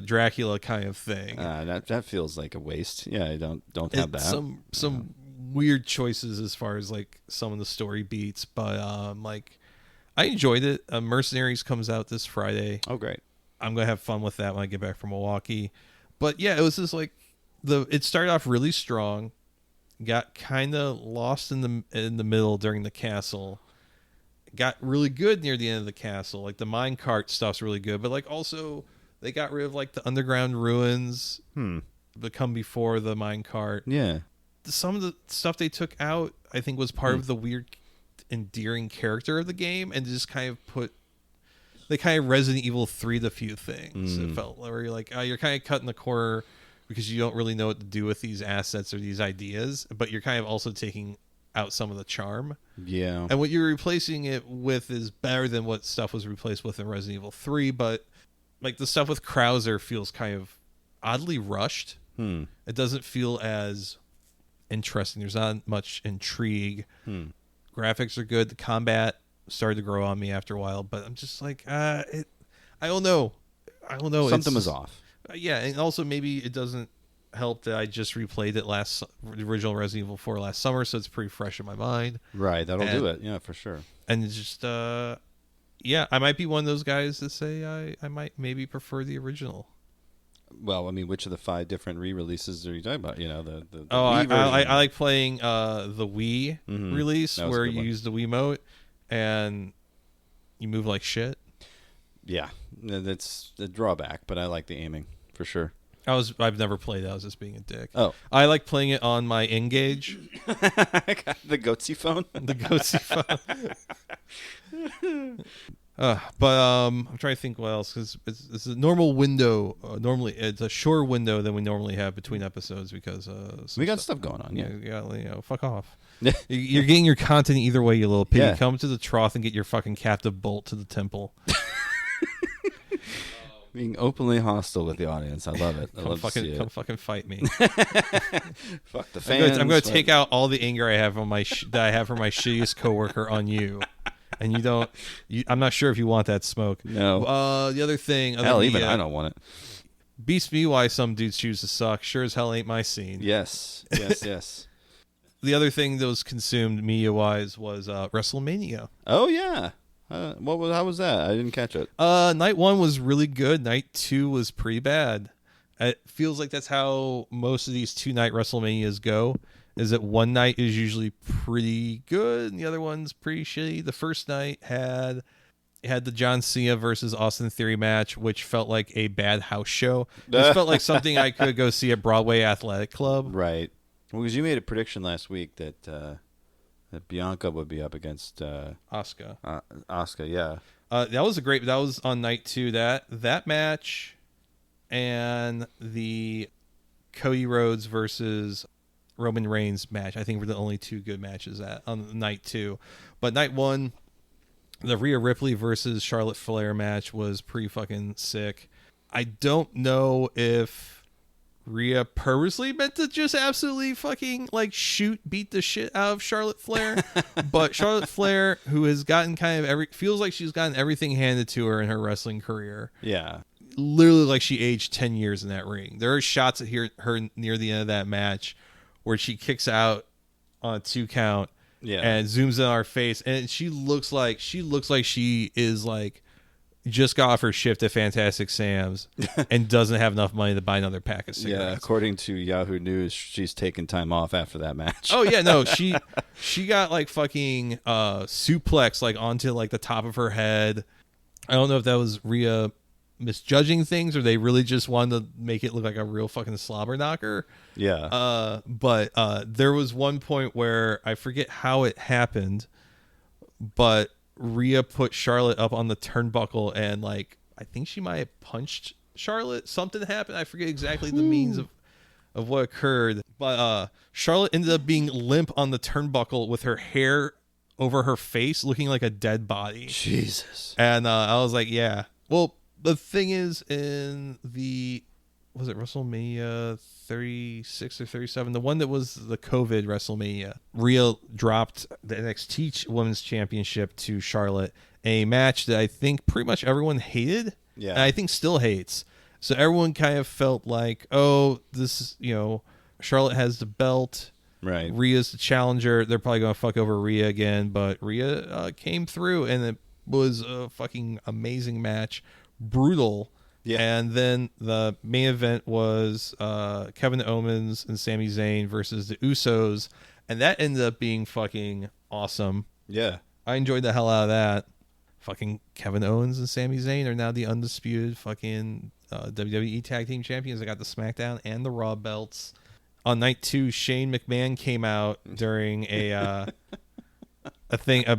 Dracula kind of thing. That feels like a waste. Yeah, I don't have that. Some weird choices as far as like some of the story beats, but like I enjoyed it. Mercenaries comes out this Friday. Oh, great! I'm gonna have fun with that when I get back from Milwaukee. But yeah, it was just like it started off really strong, got kind of lost in the middle during the castle. Got really good near the end of the castle. Like the minecart stuff's really good, but like also they got rid of like the underground ruins that come before the minecart. Yeah. Some of the stuff they took out, I think, was part of the weird, endearing character of the game, and just kind of they kind of Resident Evil 3'd a few things. It felt where you're like, you're kind of cutting the corner because you don't really know what to do with these assets or these ideas, but you're kind of also taking out some of the charm. Yeah. And what you're replacing it with is better than what stuff was replaced with in Resident Evil 3, but like the stuff with Krauser feels kind of oddly rushed. It doesn't feel as interesting. There's not much intrigue. Graphics are good. The combat started to grow on me after a while, but I'm just like, I don't know. Something was off. Yeah, and also maybe it doesn't help that I just replayed it the original Resident Evil 4 last summer, so it's pretty fresh in my mind. Right, that'll do it. Yeah, for sure. And it's just, yeah, I might be one of those guys that say I might maybe prefer the original. Well, I mean, which of the 5 different re-releases are you talking about? You know, the I like playing the Wii release where you use the Wiimote and you move like shit. Yeah, that's the drawback, but I like the aiming for sure. I've never played it. I was just being a dick. Oh. I like playing it on my Engage. The Goatsy phone? The Goatsy phone. But I'm trying to think what else, because it's a normal window. Normally, it's a shorter window than we normally have between episodes because we got stuff going on. Yeah, fuck off. You're getting your content either way, you little pig. Yeah. Come to the trough and get your fucking captive bolt to the temple. Being openly hostile with the audience, I love it. Come fucking fight me. Fuck the fans. I'm going to take out all the anger I have on that I have for my shittiest coworker on you. And you don't. I'm not sure if you want that smoke. No. The other thing. Hell, even I don't want it. Beats me why some dudes choose to suck. Sure as hell ain't my scene. Yes. The other thing that was consumed media-wise was WrestleMania. Oh yeah. How was that? I didn't catch it. Night 1 was really good. Night 2 was pretty bad. It feels like that's how most of these 2-night WrestleManias go. Is that one night is usually pretty good and the other one's pretty shitty. The first night had the John Cena versus Austin Theory match, which felt like a bad house show. It felt like something I could go see at Broadway Athletic Club. Right. Well, because you made a prediction last week that Bianca would be up against Asuka. Asuka, yeah. That was on night 2. That match and the Cody Rhodes versus Roman Reigns match, I think, were the only 2 good matches on night 2. But night 1, the Rhea Ripley versus Charlotte Flair match was pretty fucking sick. I don't know if Rhea purposely meant to just absolutely fucking beat the shit out of Charlotte Flair, but Charlotte Flair, who has gotten feels like she's gotten everything handed to her in her wrestling career. Yeah. Literally like she aged 10 years in that ring. There are shots of her near the end of that match where she kicks out on a 2 count and zooms in on her face, and she looks like she is just got off her shift at Fantastic Sam's and doesn't have enough money to buy another pack of cigarettes. Yeah, according to Yahoo News, she's taken time off after that match. Oh yeah, no, she got fucking suplex onto the top of her head. I don't know if that was Rhea misjudging things or they really just wanted to make it look like a real fucking slobber knocker. Yeah. But there was one point where I forget how it happened, but Rhea put Charlotte up on the turnbuckle and I think she might have punched Charlotte. Something happened. I forget exactly the means of what occurred. But Charlotte ended up being limp on the turnbuckle with her hair over her face looking like a dead body. Jesus. And I was like, yeah. Well, the thing is, was it WrestleMania 36 or 37? The one that was the COVID WrestleMania. Rhea dropped the NXT Women's Championship to Charlotte, a match that I think pretty much everyone hated. Yeah. And I think still hates. So everyone kind of felt like, oh, this, Charlotte has the belt. Right. Rhea's the challenger. They're probably going to fuck over Rhea again. But Rhea came through, and it was a fucking amazing match. Brutal. Yeah. And then the main event was Kevin Owens and Sami Zayn versus the Usos, and that ended up being fucking awesome. Yeah. I enjoyed the hell out of that. Fucking Kevin Owens and Sami Zayn are now the undisputed fucking WWE Tag Team Champions. They got the SmackDown and the Raw belts. On night 2, Shane McMahon came out during a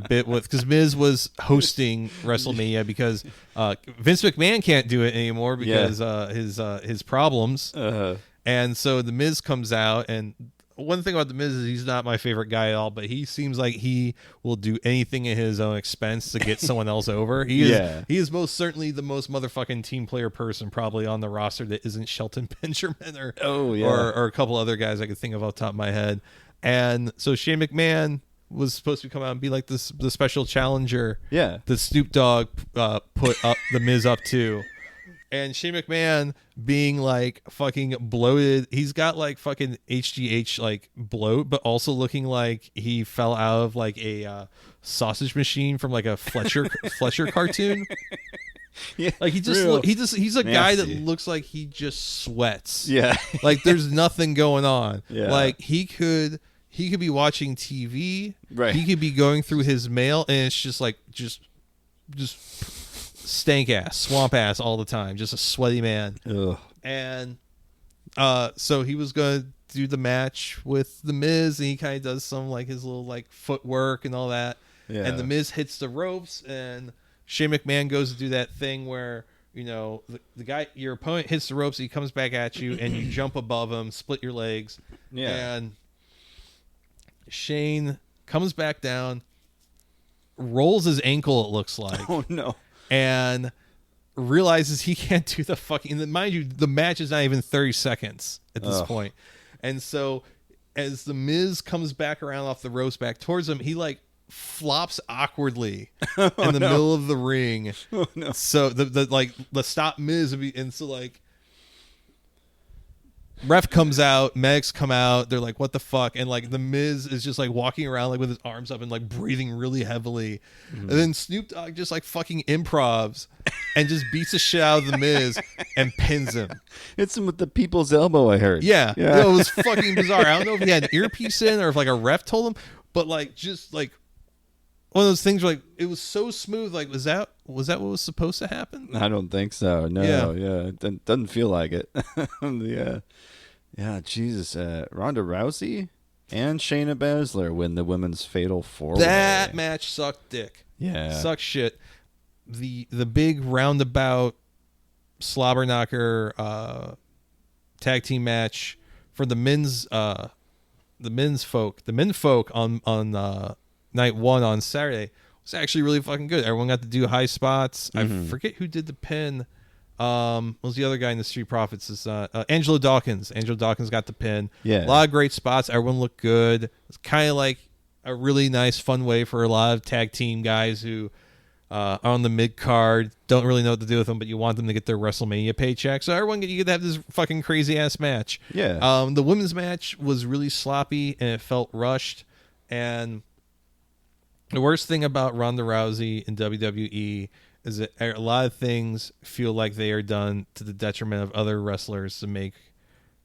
bit with, because Miz was hosting WrestleMania because Vince McMahon can't do it anymore because his problems. And so the Miz comes out, and one thing about the Miz is he's not my favorite guy at all, but he seems like he will do anything at his own expense to get someone else over. He is most certainly the most motherfucking team player person probably on the roster that isn't Shelton Benjamin or a couple other guys I could think of off the top of my head. And so Shane McMahon was supposed to come out and be like the special challenger that Snoop Dogg put up the Miz up to. And Shane McMahon being like fucking bloated. He's got like fucking HGH like bloat, but also looking like he fell out of like a sausage machine from like a Fletcher cartoon. Yeah, like he's a guy that looks like he just sweats. Yeah, like there's nothing going on. Yeah, like he could be watching TV. Right, he could be going through his mail, and it's just like just stank ass, swamp ass all the time, just a sweaty man. Ugh. And so he was gonna do the match with the Miz, and he kind of does some like his little like footwork and all that. Yeah. And the Miz hits the ropes, and Shane McMahon goes to do that thing where, you know, the guy, your opponent hits the ropes, he comes back at you, and you jump above him, split your legs. Yeah. And Shane comes back down, rolls his ankle, it looks like. Oh no. And realizes he can't do the fucking... Mind you, the match is not even 30 seconds at this point. And so as the Miz comes back around off the ropes back towards him, he like flops awkwardly in the middle of the ring. Oh no. So the stop Miz, and so like ref comes out, medics come out, they're like, what the fuck? And like the Miz is just like walking around like with his arms up and like breathing really heavily. And then Snoop Dogg just like fucking improvs and just beats the shit out of the Miz and pins him. Hits him with the people's elbow, I heard. Yeah. It was fucking bizarre. I don't know if he had an earpiece in or if like a ref told him, but like just like one of those things where like it was so smooth. Like, was that what was supposed to happen? I don't think so. No, it doesn't feel like it. Yeah, Jesus. Ronda Rousey and Shayna Baszler win the women's fatal 4-way. That match sucked dick. Yeah, sucked shit. The big roundabout slobber knocker tag team match for the men's folk on night one on Saturday was actually really fucking good. Everyone got to do high spots. Mm-hmm. I forget who did the pin. Was the other guy in the Street Profits? Is Angelo Dawkins. Angelo Dawkins got the pin. Yeah, a lot of great spots. Everyone looked good. It's kind of like a really nice, fun way for a lot of tag team guys who are on the mid card, don't really know what to do with them, but you want them to get their WrestleMania paycheck. So everyone you get to have this fucking crazy ass match. Yeah. The women's match was really sloppy and it felt rushed. And the worst thing about Ronda Rousey in WWE is that a lot of things feel like they are done to the detriment of other wrestlers to make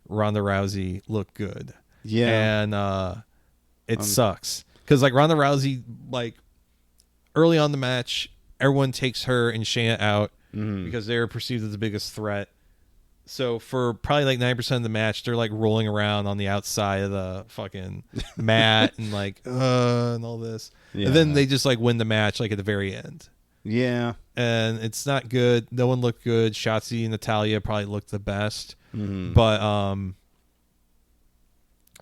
Ronda Rousey look good. Yeah. And it sucks. Because like Ronda Rousey, like early on the match, everyone takes her and Shayna out because they're perceived as the biggest threat. So for probably like 9% of the match, they're like rolling around on the outside of the fucking mat and like, and all this. Yeah. And then they just like win the match like at the very end. Yeah. And it's not good. No one looked good. Shotzi and Natalya probably looked the best. But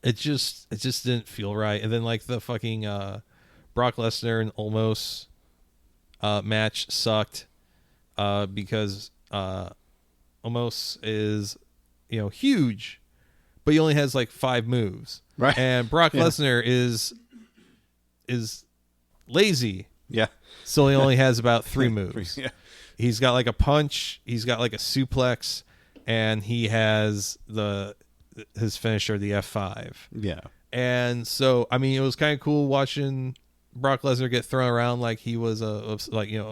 it just didn't feel right. And then like the fucking Brock Lesnar and Omos match sucked because Omos is, huge, but he only has like 5 moves. Right. And Brock Lesnar is lazy. Yeah. So he only has about 3 moves. Yeah. He's got like a punch, he's got like a suplex, and he has his finisher, the F5. Yeah. And so, I mean, it was kind of cool watching Brock Lesnar get thrown around like he was a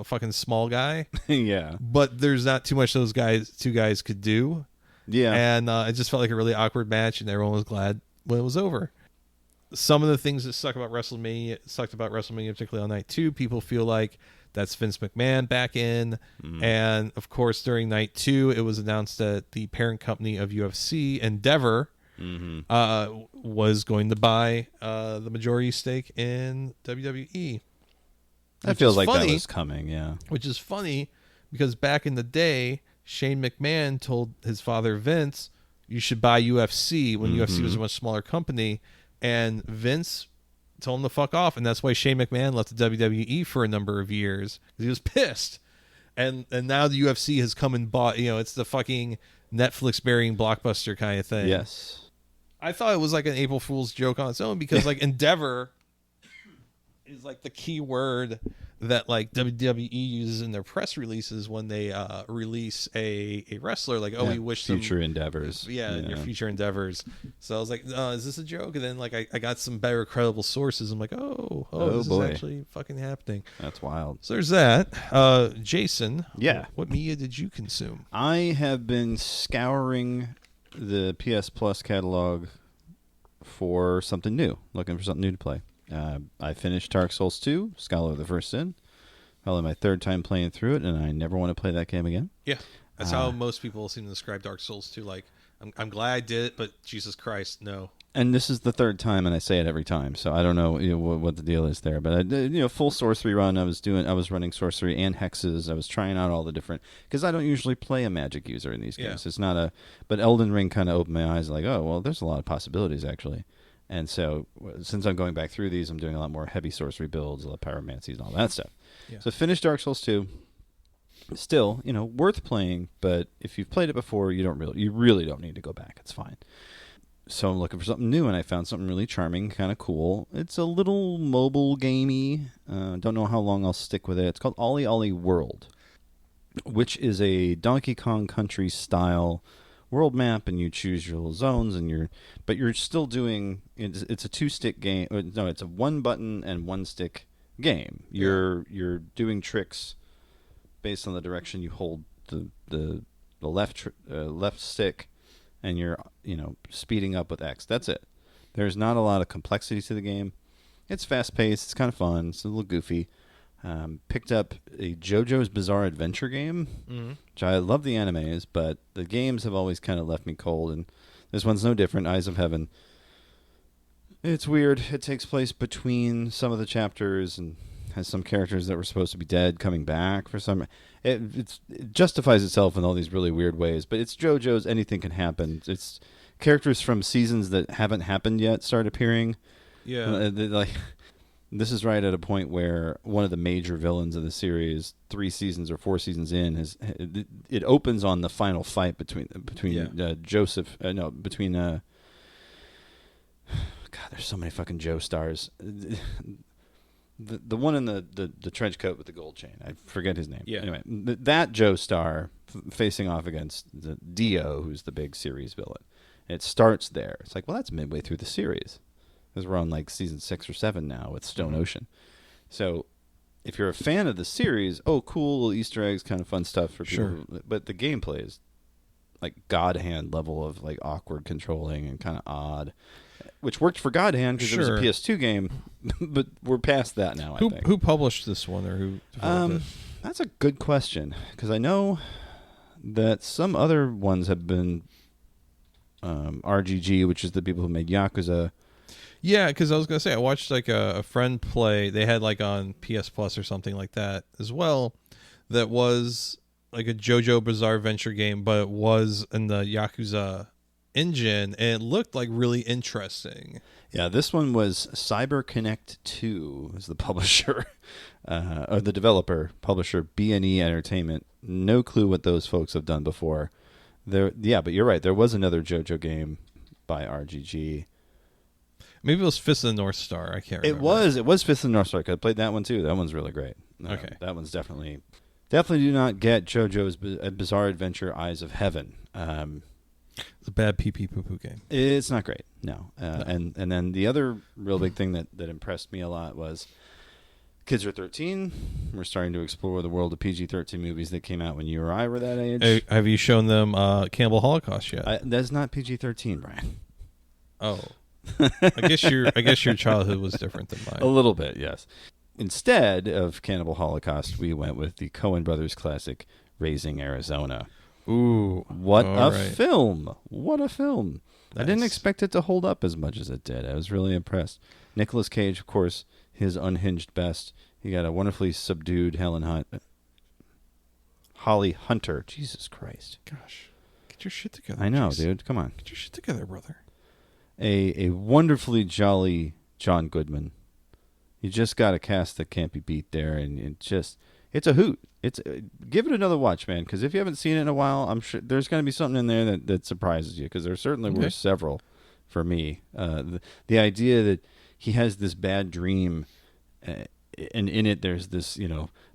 fucking small guy. Yeah. But there's not too much those two guys could do. Yeah. And it just felt like a really awkward match, and everyone was glad when it was over. Some of the things that sucked about WrestleMania, particularly on night 2, people feel like that's Vince McMahon back in. And of course, during night 2, it was announced that the parent company of UFC, Endeavor, was going to buy the majority stake in WWE. That feels like that was coming, yeah. Which is funny because back in the day, Shane McMahon told his father Vince, you should buy UFC when UFC was a much smaller company. And Vince told him to fuck off. And that's why Shane McMahon left the WWE for a number of years. He was pissed. And now the UFC has come and bought, it's the fucking Netflix burying Blockbuster kind of thing. Yes. I thought it was like an April Fool's joke on its own because like Endeavor is like the key word that like WWE uses in their press releases when they release a wrestler. Like, we wish them future endeavors. Your future endeavors. So I was like, is this a joke? And then like I got some better credible sources. I'm like, this boy. is actually fucking happening. That's wild. So there's that. Jason. Yeah. What media did you consume? I have been scouring the PS Plus catalog for something new, looking for something new to play. I finished Dark Souls 2, Scholar of the First Sin. Probably my third time playing through it, and I never want to play that game again. Yeah, that's how most people seem to describe Dark Souls 2. Like, I'm glad I did it, but Jesus Christ, no. And this is the third time, and I say it every time, so I don't know, what the deal is there. But I did, full sorcery run. I was running sorcery and hexes. I was trying out all the different, because I don't usually play a magic user in these games. It's not but Elden Ring kind of opened my eyes. Like, oh well, there's a lot of possibilities actually. And so, since I'm going back through these, I'm doing a lot more heavy sorcery builds, a lot of pyromancies, and all that stuff. Yeah. So finished Dark Souls 2. Still, worth playing, but if you've played it before, you really don't need to go back. It's fine. So I'm looking for something new, and I found something really charming, kind of cool. It's a little mobile gamey. Don't know how long I'll stick with it. It's called Ollie Ollie World, which is a Donkey Kong Country style world map, and you choose your little zones, but you're still doing. It's a 2-stick game. No, it's a 1-button and 1-stick game. You're doing tricks based on the direction you hold the left stick. And you're, speeding up with X. That's it. There's not a lot of complexity to the game. It's fast-paced. It's kind of fun. It's a little goofy. Picked up a JoJo's Bizarre Adventure game, which I love the animes, but the games have always kind of left me cold. And this one's no different. Eyes of Heaven. It's weird. It takes place between some of the chapters and has some characters that were supposed to be dead coming back for some. It justifies itself in all these really weird ways, but it's JoJo's. Anything can happen. It's characters from seasons that haven't happened yet start appearing. Yeah, this is right at a point where one of the major villains of the series, 3 seasons or 4 seasons in, it opens on the final fight between Joseph. Between. God, there's so many fucking Joe stars. The one in the trench coat with the gold chain. I forget his name. Yeah. Anyway, that Joe Star facing off against the Dio, who's the big series villain. And it starts there. It's like, well, that's midway through the series. Because we're on like season 6 or 7 now with Stone Ocean. So if you're a fan of the series, cool, little Easter eggs, kind of fun stuff for people. Sure. But the gameplay is like God Hand level of like awkward controlling and kind of odd. Which worked for God Hand because it was a PS2 game, but we're past that now. I think. Who published this one, or who developed it? That's a good question because I know that some other ones have been RGG, which is the people who made Yakuza. Yeah, because I was gonna say I watched like a friend play. They had like on PS Plus or something like that as well. That was like a JoJo Bizarre Adventure game, but it was in the Yakuza engine, and it looked like really interesting. Yeah, this one was CyberConnect 2 is the publisher, or the developer, publisher, B&E Entertainment. No clue what those folks have done before. But you're right. There was another JoJo game by RGG. Maybe it was Fist of the North Star. I can't remember. It was Fist of the North Star. I played that one too. That one's really great. Okay. That one's definitely do not get JoJo's Bizarre Adventure Eyes of Heaven. It's a bad pee-pee poo-poo game. It's not great, no. And then the other real big thing that impressed me a lot was kids are 13. We're starting to explore the world of PG-13 movies that came out when you or I were that age. Hey, have you shown them Cannibal Holocaust yet? That's not PG-13, Brian. Oh, I guess your childhood was different than mine. A little bit, yes. Instead of Cannibal Holocaust, we went with the Coen Brothers classic Raising Arizona. Ooh, what a film! What a film! Nice. I didn't expect it to hold up as much as it did. I was really impressed. Nicolas Cage, of course, his unhinged best. He got a wonderfully subdued Holly Hunter. Jesus Christ! Gosh, Get your shit together. I know, Jason. dude. Come on. Get your shit together, brother. A wonderfully jolly John Goodman. You just got a cast that can't be beat there, and it's a hoot. Give it another watch, man, because if you haven't seen it in a while, I'm sure there's going to be something in there that surprises you, because there certainly were several for me. The idea that he has this bad dream, and in it there's this,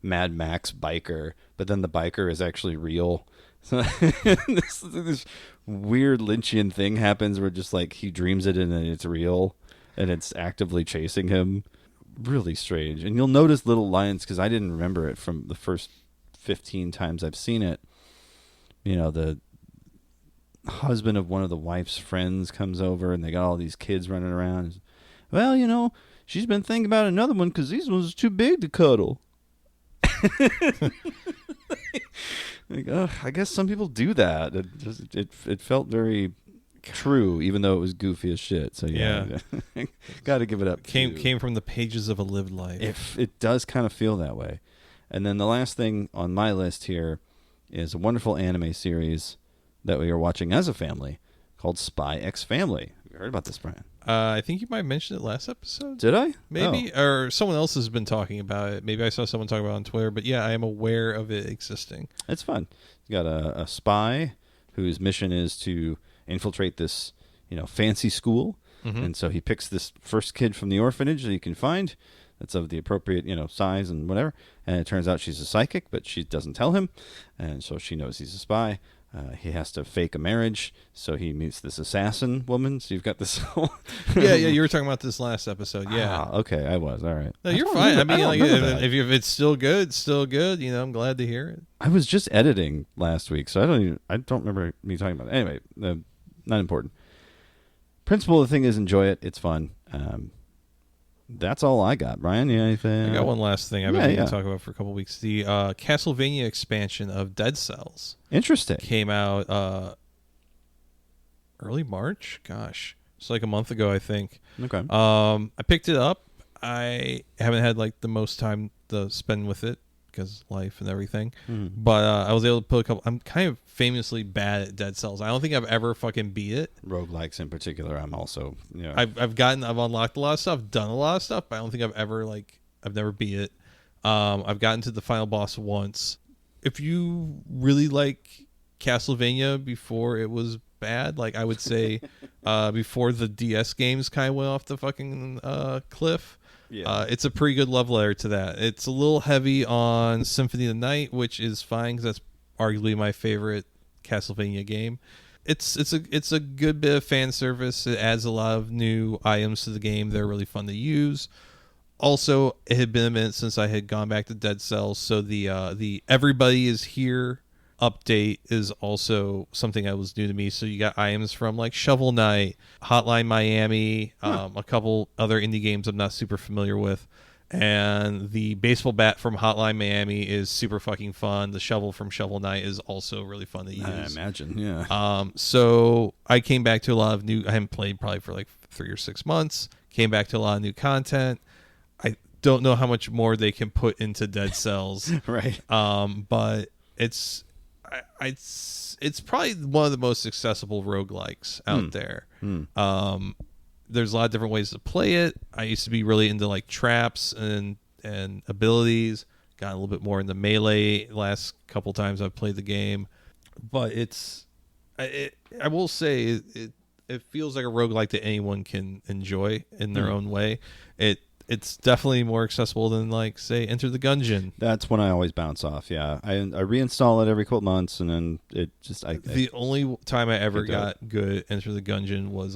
Mad Max biker, but then the biker is actually real. So this weird Lynchian thing happens where just like he dreams it and then it's real and it's actively chasing him. Really strange. And you'll notice little lines, because I didn't remember it from the first 15 times I've seen it. The husband of one of the wife's friends comes over and they got all these kids running around. Well, she's been thinking about another one because these ones are too big to cuddle. I guess some people do that. It felt very true, even though it was goofy as shit. So yeah. Got to give it up. Came from the pages of a lived life. It does kind of feel that way. And then the last thing on my list here is a wonderful anime series that we are watching as a family called Spy X Family. Have you heard about this, Brian? I think you might have mentioned it last episode. Did I? Maybe. Or someone else has been talking about it. Maybe I saw someone talk about it on Twitter. But yeah, I am aware of it existing. It's fun. You got a spy whose mission is to infiltrate this, fancy school. Mm-hmm. And so he picks this first kid from the orphanage that he can find that's of the appropriate, size and whatever. And it turns out she's a psychic, but she doesn't tell him. And so she knows he's a spy. He has to fake a marriage, so he meets this assassin woman. So you've got this whole... yeah, you were talking about this last episode, yeah. Okay, I was, all right. No, you're fine. I mean, if it's still good, it's still good. I'm glad to hear it. I was just editing last week, so I don't remember me talking about it. Anyway, not important. Principle of the thing is enjoy it. It's fun. That's all I got. Brian, you anything? I got one last thing I've been meaning to talk about for a couple of weeks. The Castlevania expansion of Dead Cells. Interesting. Came out early March. Gosh, it's like a month ago, I think. Okay. I picked it up. I haven't had the most time to spend with it because life and everything. But I was able to put a couple. I'm kind of famously bad at Dead Cells. I don't think I've ever fucking beat it. Roguelikes in particular, I'm also. I've unlocked a lot of stuff, done a lot of stuff, but I don't think I've ever I've never beat it. I've gotten to the final boss once. If you really like Castlevania before it was bad, I would say before the DS games kind of went off the fucking cliff. Yeah. It's a pretty good love letter to that. It's a little heavy on Symphony of the Night, which is fine because that's arguably my favorite Castlevania game. It's a good bit of fan service. It adds a lot of new items to the game. They're really fun to use. Also, it had been a minute since I had gone back to Dead Cells, so the Everybody is Here update is also something that was new to me. So you got items from Shovel Knight, Hotline Miami, a couple other indie games I'm not super familiar with. And the baseball bat from Hotline Miami is super fucking fun. The shovel from Shovel Knight is also really fun to use. I imagine, yeah. So I came back to a lot of new... I haven't played probably for 3 or 6 months. Came back to a lot of new content. I don't know how much more they can put into Dead Cells. Right. But it's probably one of the most accessible roguelikes out there. There's a lot of different ways to play it. I used to be really into traps and abilities. Got a little bit more into melee last couple times I've played the game. But I will say it feels like a roguelike that anyone can enjoy in their own way. It's definitely more accessible than say Enter the Gungeon. That's when I always bounce off. Yeah, I reinstall it every couple months, and then it just the only time I ever got good at Enter the Gungeon was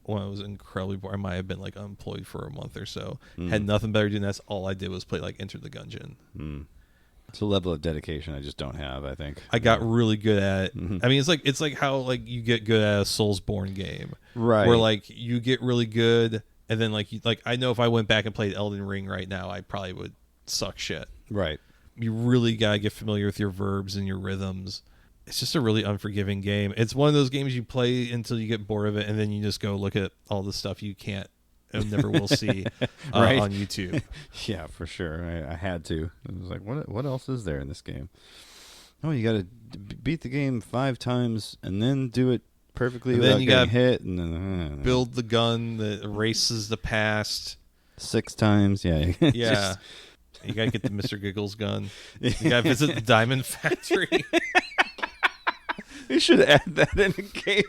when I was incredibly bored. I might have been unemployed for a month or so. Had nothing better to do. And that's all I did was play Enter the Gungeon. It's a level of dedication I just don't have. I think I got really good at it. I mean, it's like how you get good at a Soulsborne game, right? Where you get really good. And then, I know if I went back and played Elden Ring right now, I probably would suck shit. Right. You really got to get familiar with your verbs and your rhythms. It's just a really unforgiving game. It's one of those games you play until you get bored of it, and then you just go look at all the stuff you can't and never will see right. on YouTube. Yeah, for sure. I had to. It was what else is there in this game? Oh, you got to beat the game 5 times and then do it perfectly and without then you getting gotta hit. And then, build the gun that erases the past. 6 times, yeah. Yeah. You got to get the Mr. Giggles gun. You got to visit the diamond factory. You should add that in the game.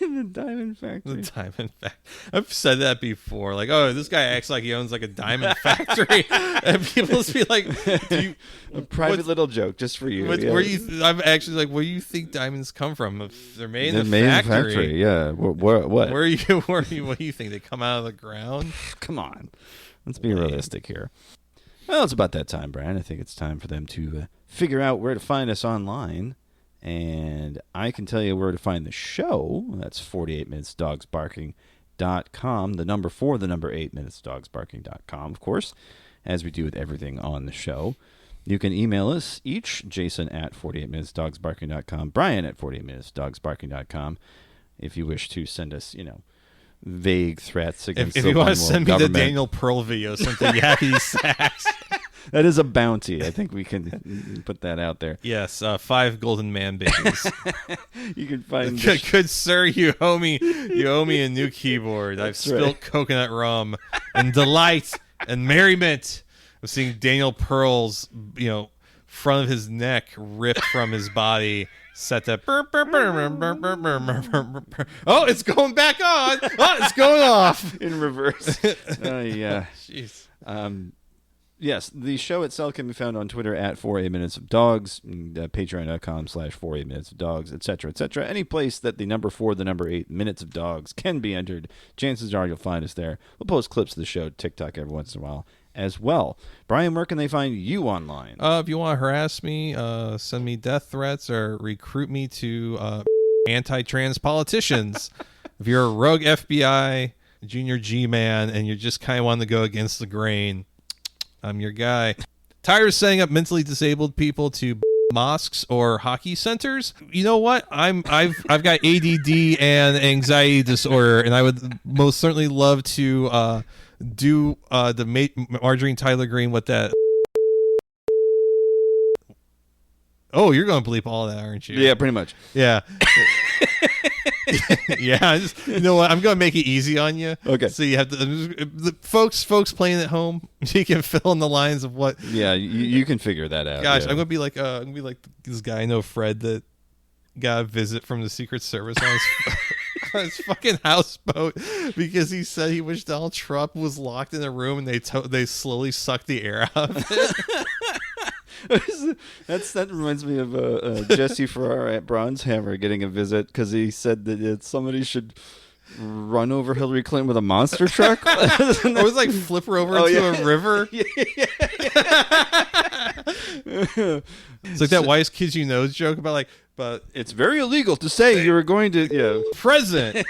In the diamond factory. The diamond factory. I've said that before. Like, oh, this guy acts like he owns like a diamond factory, and people just be like, a private little joke just for you. Yeah. I'm actually like, where do you think diamonds come from? If they're made in the factory. Yeah. What? What do you think they come out of the ground? Come on, let's be realistic here. Well, it's about that time, Brian. I think it's time for them to figure out where to find us online. And I can tell you where to find the show. That's 48minutesdogsbarking.com. The number 4, the number 8 minutesdogsbarking.com, of course, as we do with everything on the show. You can email us each, Jason at 48minutesdogsbarking.com, Brian at 48minutesdogsbarking.com, if you wish to send us, vague threats against if the you want to send me government. the Daniel Pearl video, something yappy sacks. That is a bounty. I think we can put that out there. Yes, 5 golden man babies. You can find good sir, you owe me a new keyboard. I've spilt coconut rum and delight and merriment of seeing Daniel Pearl's front of his neck ripped from his body. Set that. Oh, it's going back on. Oh, it's going off in reverse. Yeah. Jeez. Yes, the show itself can be found on Twitter at 48minutesofdogs, patreon.com/48minutesofdogs, etc., etc. Any place that the number 4, the number 8 minutes of dogs can be entered, chances are you'll find us there. We'll post clips of the show to TikTok every once in a while as well. Brian, where can they find you online? If you want to harass me, send me death threats, or recruit me to anti-trans politicians. If you're a rogue FBI junior G-man and you just kind of want to go against the grain, I'm your guy. Tired of setting up mentally disabled people to mosques or hockey centers? You know what? I've got ADD and anxiety disorder, and I would most certainly love to do the Marjorie Tyler Greene with that. Oh, you're going to bleep all that, aren't you? Yeah, pretty much. Yeah. Yeah, you know what? I'm going to make it easy on you. Okay. So you have to, the folks playing at home, you can fill in the lines of what. Yeah, you can figure that out. Gosh, yeah. I'm going to be like this guy I know, Fred, that got a visit from the Secret Service on his fucking houseboat because he said he wished Donald Trump was locked in a room and they slowly sucked the air out of it. That reminds me of Jesse Ferrara at Bronze Hammer getting a visit because he said that somebody should run over Hillary Clinton with a monster truck. Or it was like flip her over into a river. Yeah. It's like that Wise Kids You Know joke about but it's very illegal to say you were going to president.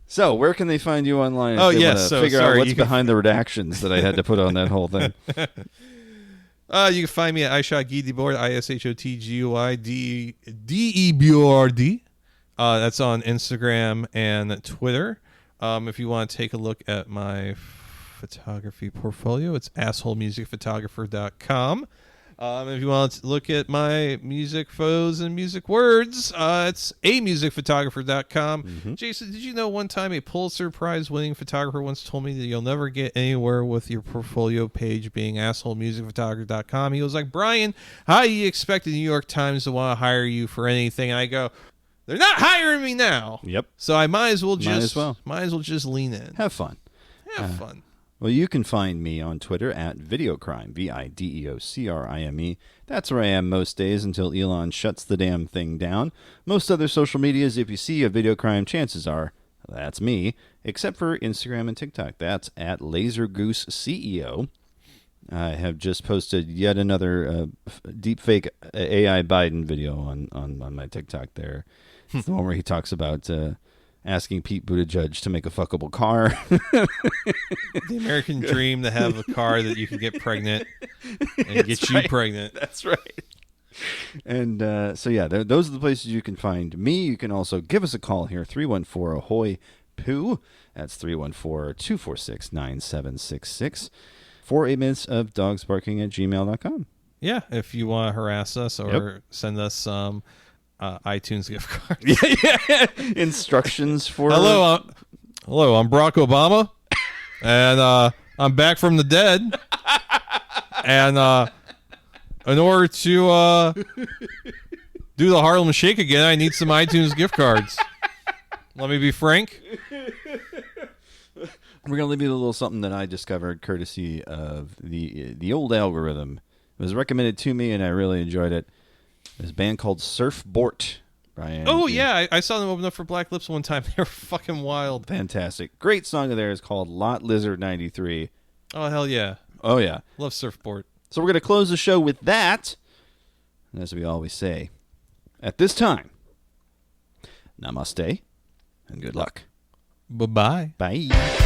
So where can they find you online? Oh, if they yes. wanna figure out what's behind the redactions that I had to put on that whole thing. You can find me at iShotGuideboard, ISHOTGUIDEBORD. That's on Instagram and Twitter. If you want to take a look at my photography portfolio, it's assholemusicphotographer.com. If you want to look at my music photos and music words, it's amusicphotographer.com. Mm-hmm. Jason, did you know one time a Pulitzer Prize winning photographer once told me that you'll never get anywhere with your portfolio page being assholemusicphotographer.com? He was like, Brian, how do you expect the New York Times to want to hire you for anything? And I go, they're not hiring me now. Yep. So I might as well just lean in. Have fun. Have fun. Well, you can find me on Twitter at Videocrime, VIDEOCRIME. That's where I am most days until Elon shuts the damn thing down. Most other social medias, if you see a Videocrime, chances are that's me, except for Instagram and TikTok. That's at LaserGooseCEO. I have just posted yet another deepfake AI Biden video on my TikTok there. It's the one where he talks about asking Pete Buttigieg to make a fuckable car. The American dream, to have a car that you can get pregnant and get you pregnant. That's right. And those are the places you can find me. You can also give us a call here, 314-AHOY POO. That's 314-246-9766. 48 minutes of dogs barking at gmail.com. Yeah, if you want to harass us or send us some iTunes gift cards. Yeah. Instructions for... Hello, I'm Barack Obama, and I'm back from the dead. And in order to do the Harlem Shake again, I need some iTunes gift cards. Let me be frank. We're going to leave you a little something that I discovered courtesy of the old algorithm. It was recommended to me, and I really enjoyed it. There's a band called Surfbort. Brian. Oh, yeah. I saw them open up for Black Lips one time. They were fucking wild. Fantastic. Great song of theirs called Lot Lizard 93. Oh, hell yeah. Oh, yeah. Love Surfbort. So we're going to close the show with that. And as we always say, at this time, namaste and good luck. Bye-bye. Bye.